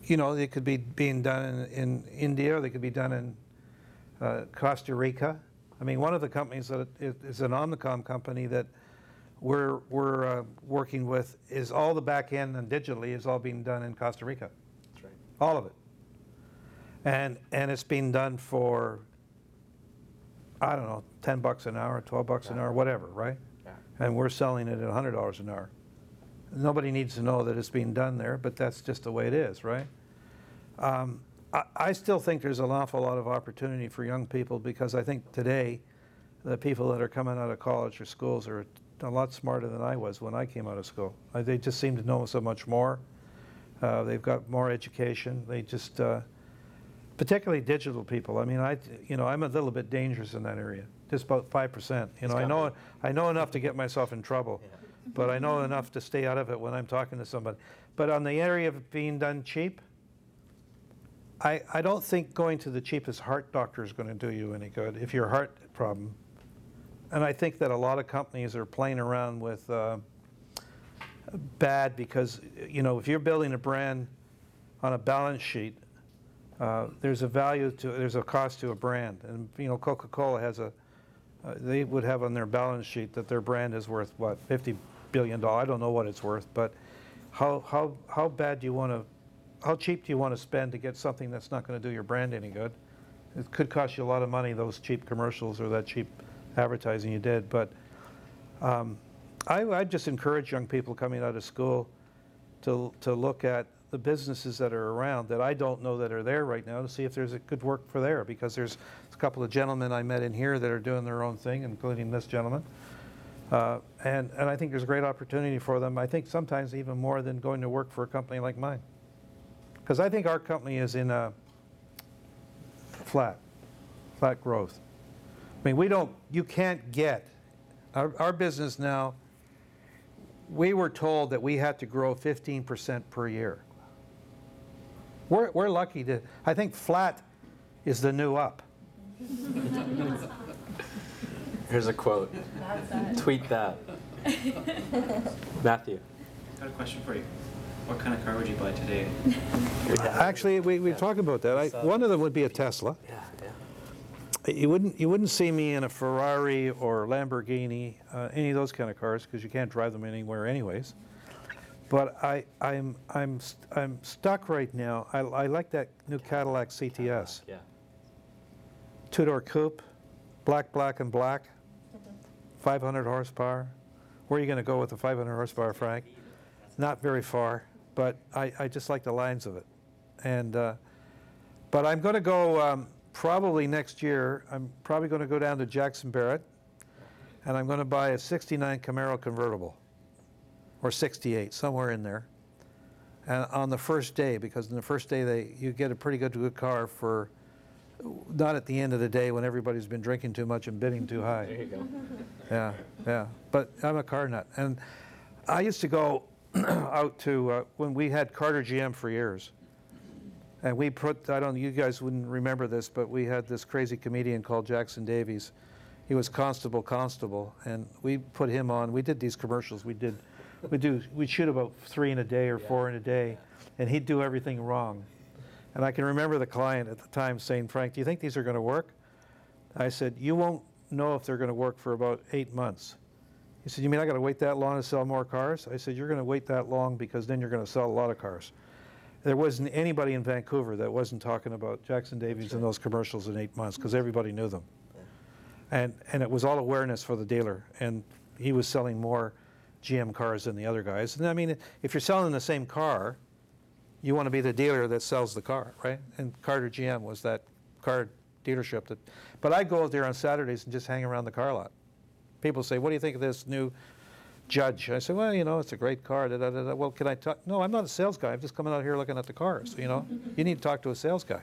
it could be being done in India, or they could be done in Costa Rica. I mean, one of the companies that is an Omnicom company that we're working with is all the back end and digitally is all being done in Costa Rica. That's right. All of it. And it's being done for, I don't know, $10 an hour, $12 an hour, whatever, right? Yeah. And we're selling it at $100 an hour. Nobody needs to know that it's being done there, but that's just the way it is, right? I still think there's an awful lot of opportunity for young people because I think today the people that are coming out of college or schools are a lot smarter than I was when I came out of school. They just seem to know so much more. They've got more education. They just, particularly digital people. I mean, I'm a little bit dangerous in that area, just about 5%. I know enough to get myself in trouble, but I know enough to stay out of it when I'm talking to somebody. But on the area of being done cheap, I don't think going to the cheapest heart doctor is going to do you any good if your heart problem. And I think that a lot of companies are playing around with bad because, if you're building a brand on a balance sheet, there's a cost to a brand. And, Coca-Cola has they would have on their balance sheet that their brand is worth, what, $50 billion? I don't know what it's worth, but how bad do you want to, how cheap do you want to spend to get something that's not going to do your brand any good? It could cost you a lot of money, those cheap commercials or that cheap advertising you did. But I just encourage young people coming out of school to look at the businesses that are around that I don't know that are there right now to see if there's a good work for there, because there's a couple of gentlemen I met in here that are doing their own thing, including this gentleman. And I think there's a great opportunity for them. I think sometimes even more than going to work for a company like mine. Because I think our company is in a flat growth. I mean, you can't get, our business now, we were told that we had to grow 15% per year. We're lucky to, I think flat is the new up. Here's a quote. Tweet that. Matthew. I've got a question for you. What kind of car would you buy today? Actually, we talked about that. One of them would be a Tesla. Yeah. You wouldn't see me in a Ferrari or Lamborghini, any of those kind of cars, because you can't drive them anywhere anyways. But I'm stuck right now. I like that new Cadillac CTS. Yeah. Two-door coupe, black, and black, 500 horsepower. Where are you going to go with the 500 horsepower, Frank? Not very far, but I just like the lines of it. And but I'm going to go probably next year. I'm probably going to go down to Jackson Barrett, and I'm going to buy a '69 Camaro convertible, or '68, somewhere in there. And on the first day, because on the first day you get a pretty good car for not at the end of the day when everybody's been drinking too much and bidding too high. There you Yeah, go. yeah. But I'm a car nut, and I used to go out to when we had Carter GM for years, and we put, I don't know, you guys wouldn't remember this, but we had this crazy comedian called Jackson Davies. He was Constable, and we put him on. We did these commercials. We'd shoot about 3 in a day or 4 in a day, and he'd do everything wrong. And I can remember the client at the time saying, "Frank, do you think these are going to work?" I said, "You won't know if they're going to work for about 8 months." He said, "You mean I got to wait that long to sell more cars?" I said, "You're going to wait that long because then you're going to sell a lot of cars." There wasn't anybody in Vancouver that wasn't talking about Jackson Davies and those commercials in 8 months because everybody knew them. Yeah. And it was all awareness for the dealer, and he was selling more GM cars than the other guys. And I mean, if you're selling the same car, you want to be the dealer that sells the car, right? And Carter GM was that car dealership. But I go out there on Saturdays and just hang around the car lot. People say, "What do you think of this new Judge?" I say, "Well, it's a great car. Da, da, da, da. Well, can I talk?" "No, I'm not a sales guy. I'm just coming out here looking at the cars. You need to talk to a sales guy."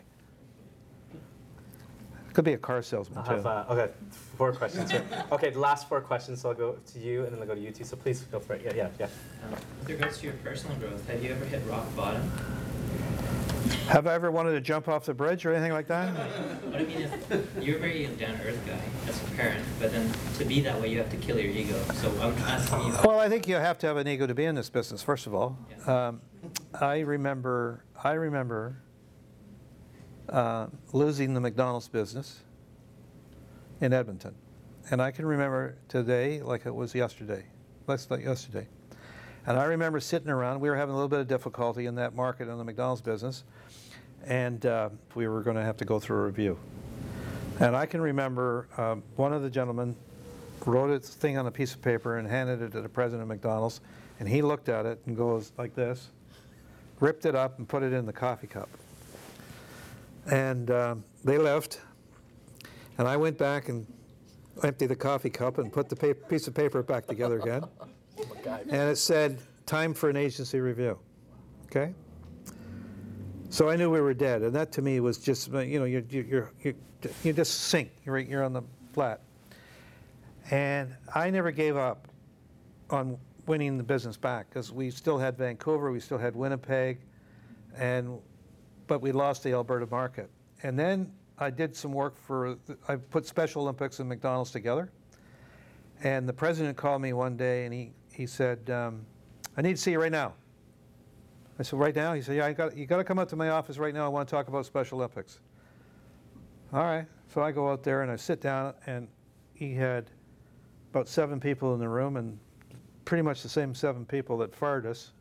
Could be a car salesman, I'll too. have, okay, 4 questions here. Okay, the last 4 questions, so I'll go to you, and then I'll go to you two. So please go for it. Yeah. With regards to your personal growth, have you ever hit rock bottom? Have I ever wanted to jump off the bridge or anything like that? What I mean is, you're a very down-to-earth guy as a parent, but then to be that way, you have to kill your ego. So I'm asking you. Well, I think you have to have an ego to be in this business, first of all. Yeah. I remember losing the McDonald's business in Edmonton. And I can remember today like it was yesterday. Less like yesterday. And I remember sitting around, we were having a little bit of difficulty in that market in the McDonald's business, and we were going to have to go through a review. And I can remember one of the gentlemen wrote a thing on a piece of paper and handed it to the president of McDonald's, and he looked at it and goes like this, ripped it up and put it in the coffee cup. And they left, and I went back and emptied the coffee cup and put the piece of paper back together again. And it said, time for an agency review. Okay? So I knew we were dead, and that to me was just, you know, you just sink. You're on the flat. And I never gave up on winning the business back, because we still had Vancouver, we still had Winnipeg, but we lost the Alberta market. And then I did some work I put Special Olympics and McDonald's together. And the president called me one day, and he said, I need to see you right now. I said, right now? He said, yeah, you got to come up to my office right now. I want to talk about Special Olympics. All right. So I go out there, and I sit down, and he had about 7 people in the room, and pretty much the same 7 people that fired us.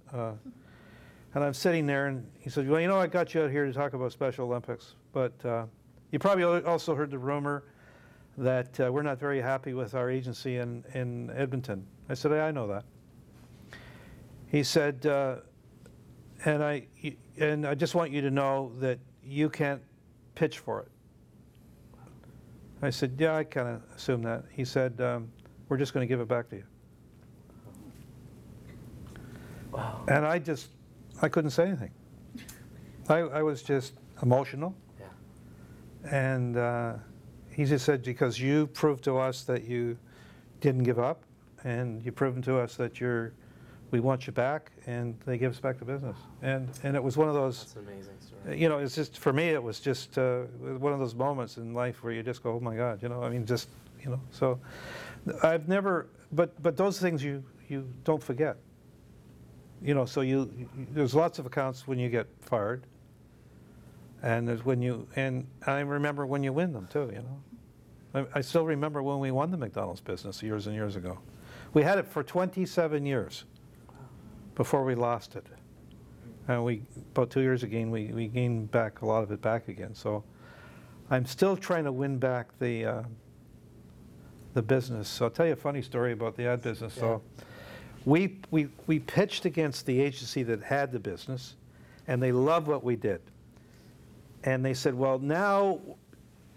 And I'm sitting there, and he said, well, you know, I got you out here to talk about Special Olympics, but you probably also heard the rumor that we're not very happy with our agency in Edmonton. I said, I know that. He said, and I just want you to know that you can't pitch for it. I said, yeah, I kind of assumed that. He said, we're just going to give it back to you. Wow. And I couldn't say anything. I was just emotional. Yeah. And he just said, because you proved to us that you didn't give up, and you've proven to us that we want you back, and they give us back the business. And it was one of those. That's an amazing story. You know, it's just, for me, it was just one of those moments in life where you just go, oh my God, you know, I mean, just, you know. So I've never, but those things you don't forget. You know, so there's lots of accounts when you get fired, and there's and I remember when you win them too, you know. I still remember when we won the McDonald's business years and years ago. We had it for 27 years before we lost it. And about 2 years ago, we gained back a lot of it back again. So I'm still trying to win back the business. So I'll tell you a funny story about the ad business. Yeah. So we pitched against the agency that had the business, and they loved what we did. And they said, well, now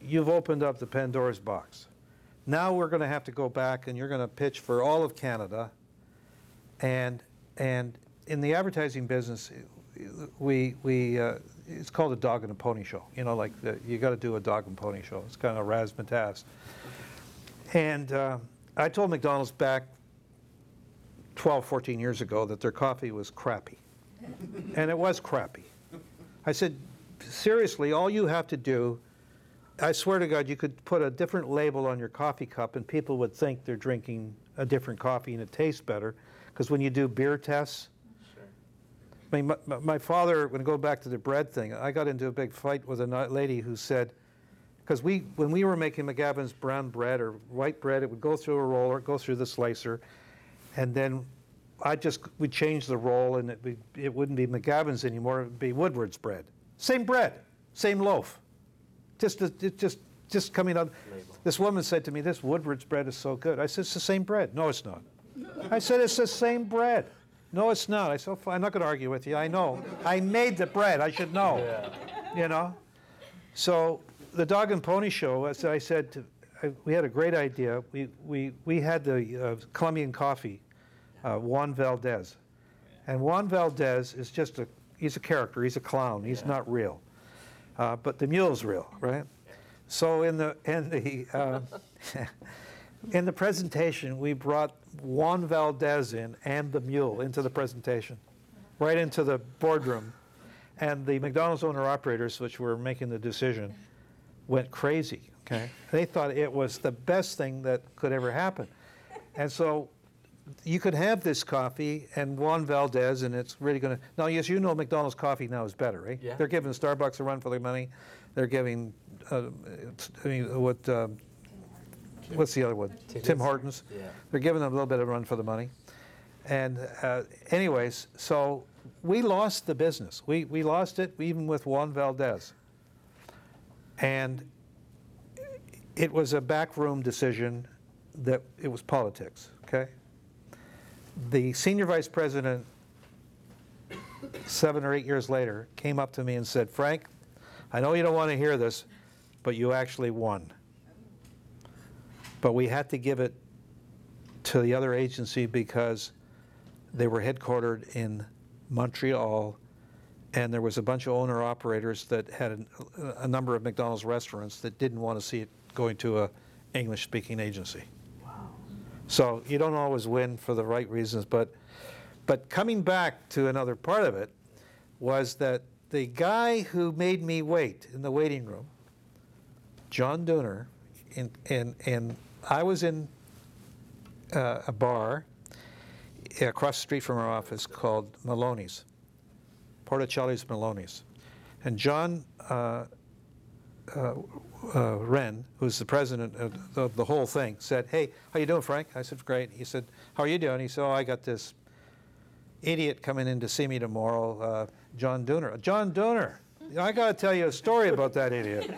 you've opened up the Pandora's box. Now we're going to have to go back, and you're going to pitch for all of Canada. And in the advertising business, it's called a dog and a pony show. You know, like you got to do a dog and pony show. It's kind of razzmatazz. And I told McDonald's back 12, 14 years ago that their coffee was crappy. And it was crappy. I said, seriously, all you have to do, I swear to God, you could put a different label on your coffee cup and people would think they're drinking a different coffee and it tastes better. Because when you do beer tests, sure. I mean, my father, when I go back to the bread thing, I got into a big fight with a lady who said, because when we were making McGavin's brown bread or white bread, it would go through a roller, go through the slicer, and then we'd change the roll, and it wouldn't be McGavin's anymore, it would be Woodward's bread. Same bread, same loaf. Just coming out. This woman said to me, this Woodward's bread is so good. I said, it's the same bread. No, it's not. I said, it's the same bread. No, it's not. I said, I'm not going to argue with you. I know. I made the bread. I should know. Yeah. You know? So the dog and pony show, as I said, we had a great idea. We had the Colombian coffee, Juan Valdez. And Juan Valdez is he's a character. He's a clown. He's not real. But the mule's real, right? So in the in the presentation, we brought Juan Valdez in and the mule into the presentation, right into the boardroom. And the McDonald's owner-operators, which were making the decision, went crazy, okay? They thought it was the best thing that could ever happen. And so you could have this coffee and Juan Valdez, and it's really going to... Now, yes, you know McDonald's coffee now is better, right? Yeah. They're giving Starbucks a run for their money. They're giving, what's the other one? Tim Hortons. Yeah. They're giving them a little bit of a run for the money. And anyways, so we lost the business. We lost it even with Juan Valdez. And it was a backroom decision that it was politics, okay? The senior vice president, 7 or 8 years later, came up to me and said, Frank, I know you don't want to hear this, but you actually won. But we had to give it to the other agency because they were headquartered in Montreal, and there was a bunch of owner-operators that had a number of McDonald's restaurants that didn't want to see it going to a English-speaking agency. Wow. So you don't always win for the right reasons, but coming back to another part of it was that the guy who made me wait in the waiting room, John Dooner, and I was in a bar across the street from our office called Maloney's, Porticelli's Maloney's. And John Wren, who's the president of the whole thing, said, hey, how you doing, Frank? I said, great. He said, how are you doing? He said, oh, I got this idiot coming in to see me tomorrow, John Dooner. John Dooner, I got to tell you a story about that idiot.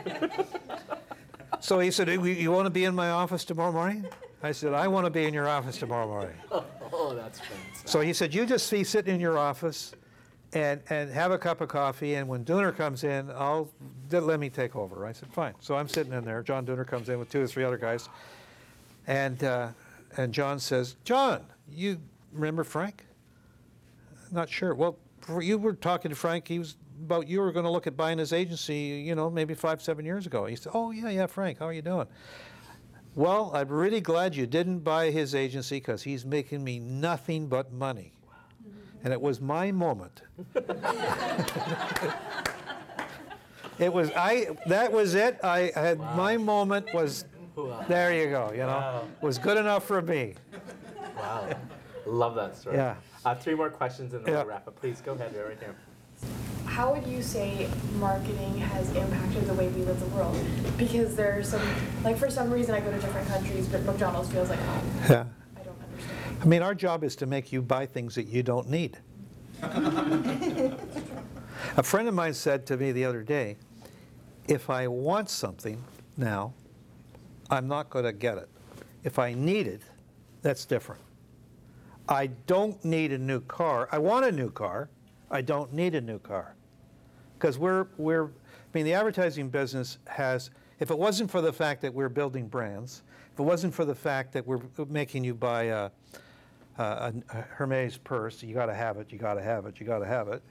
So he said, you want to be in my office tomorrow morning? I said, I want to be in your office tomorrow morning. Oh, that's fantastic. So he said, you just be sitting in your office and have a cup of coffee, and when Dooner comes in, let me take over. I said, fine. So I'm sitting in there. John Dooner comes in with 2 or 3 other guys. And John says, John, you remember Frank? Not sure. Well, you were talking to Frank. He was about you were going to look at buying his agency, you know, maybe 5, 7 years ago. He said, oh, yeah, Frank, how are you doing? Well, I'm really glad you didn't buy his agency because he's making me nothing but money. And it was my moment. That was it. I had my moment was, there you go, you know. Wow. Was good enough for me. Wow. Love that story. Yeah. 3 more questions and then we'll wrap up. Please go ahead, right here. How would you say marketing has impacted the way we live the world? Because there's some, like for some reason I go to different countries, but McDonald's feels like home. Yeah. I don't understand. I mean, our job is to make you buy things that you don't need. A friend of mine said to me the other day, if I want something now, I'm not going to get it. If I need it, that's different. I don't need a new car. I want a new car. I don't need a new car. Because the advertising business has, if it wasn't for the fact that we're building brands, if it wasn't for the fact that we're making you buy a Hermes purse, you got to have it, you got to have it, you got to have it.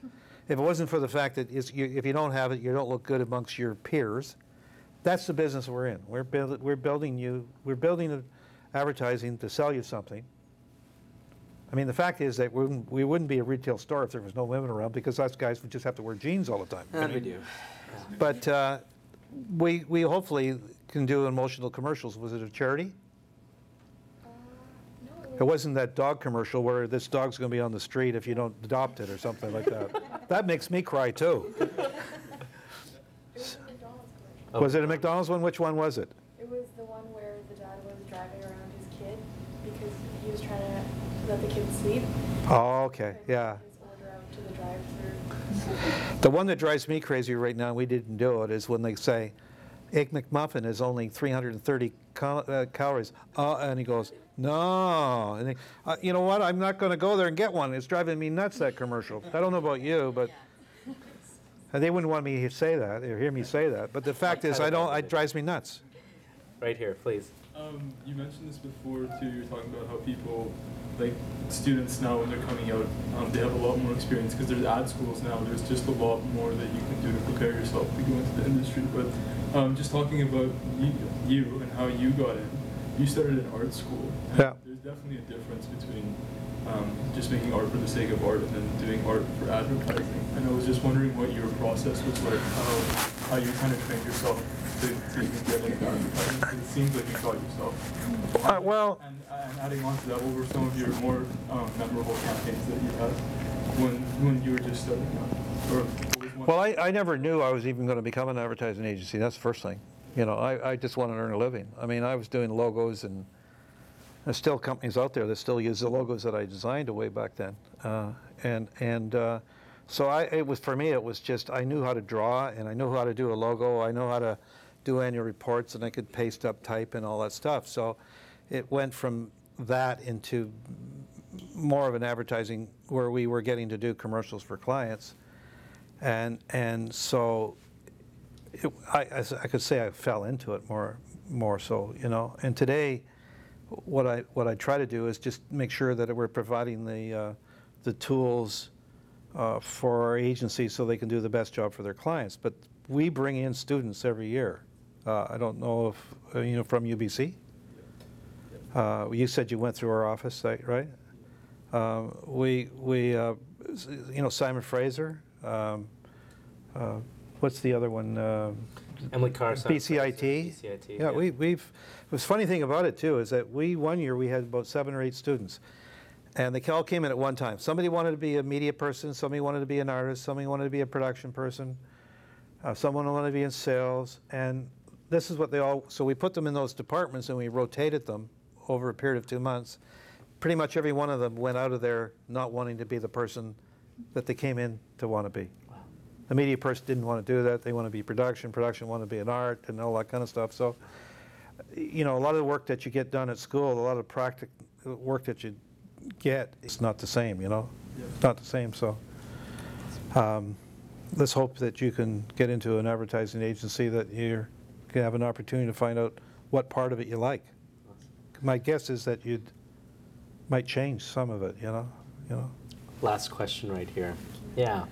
If it wasn't for the fact that if you don't have it, you don't look good amongst your peers, that's the business we're in. We're building advertising to sell you something. I mean, the fact is that we wouldn't be a retail store if there was no women around, because us guys would just have to wear jeans all the time. And we do. But we hopefully can do emotional commercials. Was it a charity? No. It wasn't that dog commercial where this dog's going to be on the street if you don't adopt it or something like that. That makes me cry too. It was a McDonald's commercial. Oh. Was it a McDonald's one? Which one was it? It was the one where the dad was driving around his kid because he was trying to let the kid sleep. Oh, okay, yeah. His order out to the drive-through. The one that drives me crazy right now, we didn't do it, is when they say, Egg McMuffin is only 330 calories. And he goes, no. And you know what? I'm not going to go there and get one. It's driving me nuts, that commercial. I don't know about you, but they wouldn't want me to say that or hear me say that. But the fact is, it drives me nuts. Right here, please. You mentioned this before too. You were talking about how people, like students now when they're coming out, they have a lot more experience because there's ad schools now. There's just a lot more that you can do to prepare yourself to go into the industry. But just talking about you and how you got in, you started in art school. And Yeah. there's definitely a difference between just making art for the sake of art and then doing art for advertising. And I was just wondering what your process was like, how you kind of trained yourself to even get into advertising. 'Cause it seems like you taught yourself. Well, And adding on to that, what were some of your more memorable campaigns that you had when you were just starting out? Or what was one? well, I never knew I was even going to become an advertising agency. That's the first thing. You know, I just wanted to earn a living. I mean, I was doing logos, and there's still companies out there that still use the logos that I designed way back then. So it was, for me, it was just, I knew how to draw, and I knew how to do a logo. I know how to do annual reports, and I could paste up type and all that stuff. So it went from that into more of an advertising where we were getting to do commercials for clients. And so I could say I fell into it more so, you know. And today, what I try to do is just make sure that we're providing the tools for our agencies so they can do the best job for their clients. But we bring in students every year. I don't know if you know, from UBC. You said you went through our office, right? We you know, Simon Fraser. What's the other one? Emily Carr. BCIT. BCIT. Yeah, we've. The funny thing about it too is that one year we had about 7 or 8 students, and they all came in at one time. Somebody wanted to be a media person. Somebody wanted to be an artist. Somebody wanted to be a production person. Someone wanted to be in sales, and this is what they all. So we put them in those departments, and we rotated them over a period of 2 months. Pretty much every one of them went out of there not wanting to be the person that they came in to want to be. The media person didn't want to do that. They want to be production wanted to be an art, and all that kind of stuff. So, you know, a lot of the work that you get done at school, a lot of practical work that you get, it's not the same, you know? Yeah. It's not the same, so let's hope that you can get into an advertising agency that you can have an opportunity to find out what part of it you like. My guess is that you might change some of it, you know? Last question right here. Yeah.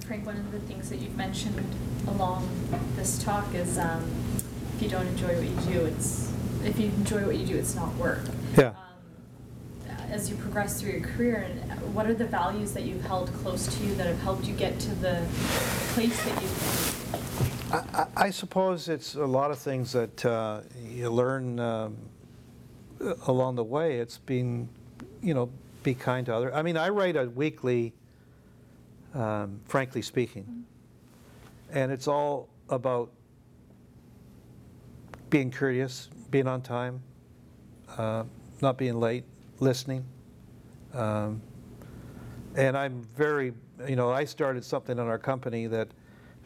Frank, one of the things that you've mentioned along this talk is if you don't enjoy what you do, if you enjoy what you do, it's not work. Yeah. As you progress through your career, what are the values that you've held close to you that have helped you get to the place that you've been? I suppose it's a lot of things that you learn along the way. It's being, you know, be kind to others. I mean, I write a weekly, frankly speaking, and it's all about being courteous, being on time, not being late, listening. And I'm very, you know, I started something in our company that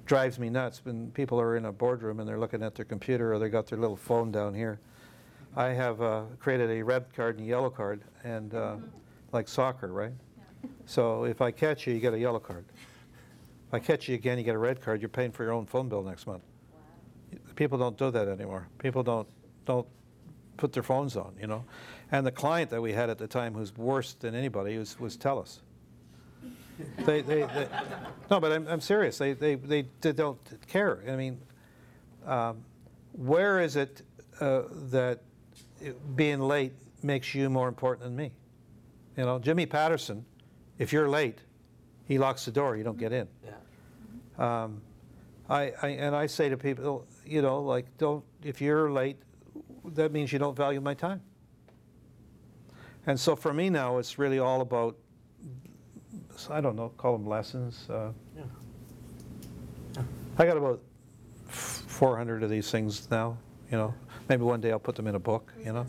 drives me nuts when people are in a boardroom and they're looking at their computer or they got their little phone down here. I have created a red card and a yellow card, and like soccer, right? Yeah. So if I catch you, you get a yellow card. If I catch you again, you get a red card. You're paying for your own phone bill next month. Wow. People don't do that anymore. People don't put their phones on, you know. And the client that we had at the time, who's worse than anybody, was TELUS. No, but I'm serious. They don't care. I mean, where is it that being late makes you more important than me? You know, Jimmy Patterson, if you're late, he locks the door. You don't get in. Yeah. I say to people, you know, like, if you're late, that means you don't value my time. And so for me now, it's really all about, I don't know, call them lessons. Yeah. I got about 400 of these things now, you know. Maybe one day I'll put them in a book, you know.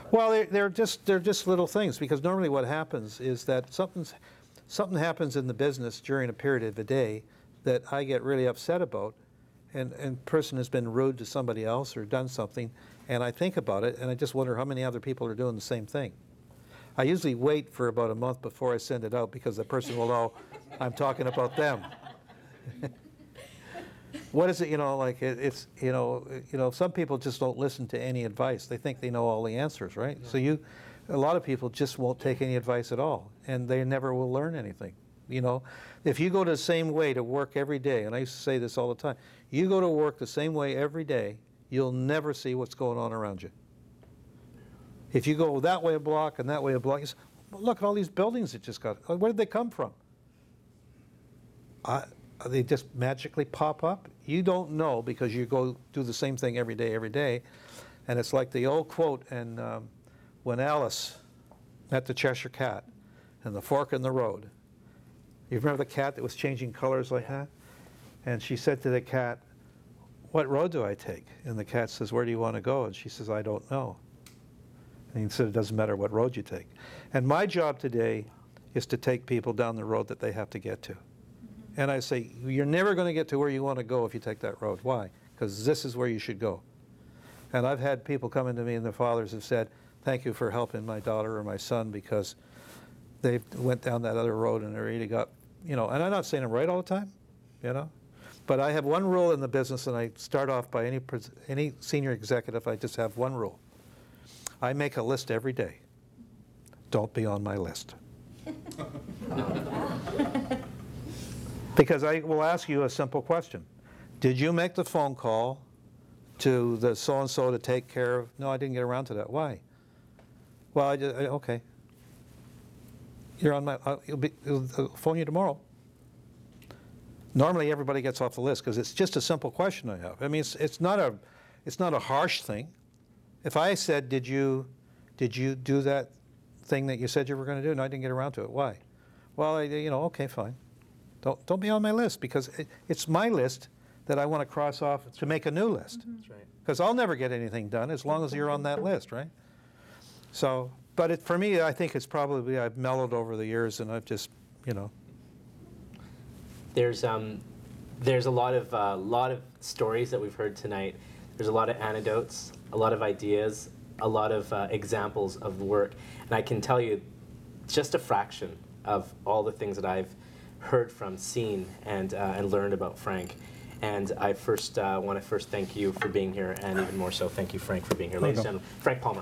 Well, they're just little things, because normally what happens is that something happens in the business during a period of a day that I get really upset about, and person has been rude to somebody else or done something, and I think about it, and I just wonder how many other people are doing the same thing. I usually wait for about a month before I send it out, because the person will know I'm talking about them. what is it, like it's, some people just don't listen to any advice. They think they know all the answers, right? So a lot of people just won't take any advice at all, and they never will learn anything. If you go the same way to work every day, and I used to say this all the time, you go to work the same way every day, you'll never see what's going on around you. If you go that way a block and that way a block, you say, well, look at all these buildings that just got, where did they come from? They just magically pop up? You don't know because you go do the same thing every day. And it's like the old quote and when Alice met the Cheshire Cat and the fork in the road. You remember the cat that was changing colors like that? And she said to the cat, what road do I take? And the cat says, where do you want to go? And she says, I don't know. And he said, it doesn't matter what road you take. And my job today is to take people down the road that they have to get to. And I say, you're never going to get to where you want to go if you take that road. Why? Because this is where you should go. And I've had people come into me and their fathers have said, thank you for helping my daughter or my son because they went down that other road and they really got, and I'm not saying I'm right all the time, but I have one rule in the business, and I start off by any senior executive, I just have one rule. I make a list every day. Don't be on my list. Because I will ask you a simple question. Did you make the phone call to the so-and-so to take care of? No, I didn't get around to that. Why? Well, okay. You're on my, I'll phone you tomorrow. Normally everybody gets off the list because it's just a simple question I have. I mean, it's not a harsh thing. If I said, did you do that thing that you said you were going to do? No, I didn't get around to it. Why? Well, okay, fine. Don't be on my list because it's my list that I want to cross off to make a new list. That's right. Because I'll never get anything done as long as you're on that list, right? So, but for me, I think it's probably I've mellowed over the years, and I've just, There's a lot of stories that we've heard tonight. There's a lot of anecdotes, a lot of ideas, a lot of examples of the work, and I can tell you, just a fraction of all the things that I've heard from, seen, and learned about Frank. And I want to first thank you for being here, and even more so, thank you, Frank, for being here. Ladies and gentlemen, Frank Palmer.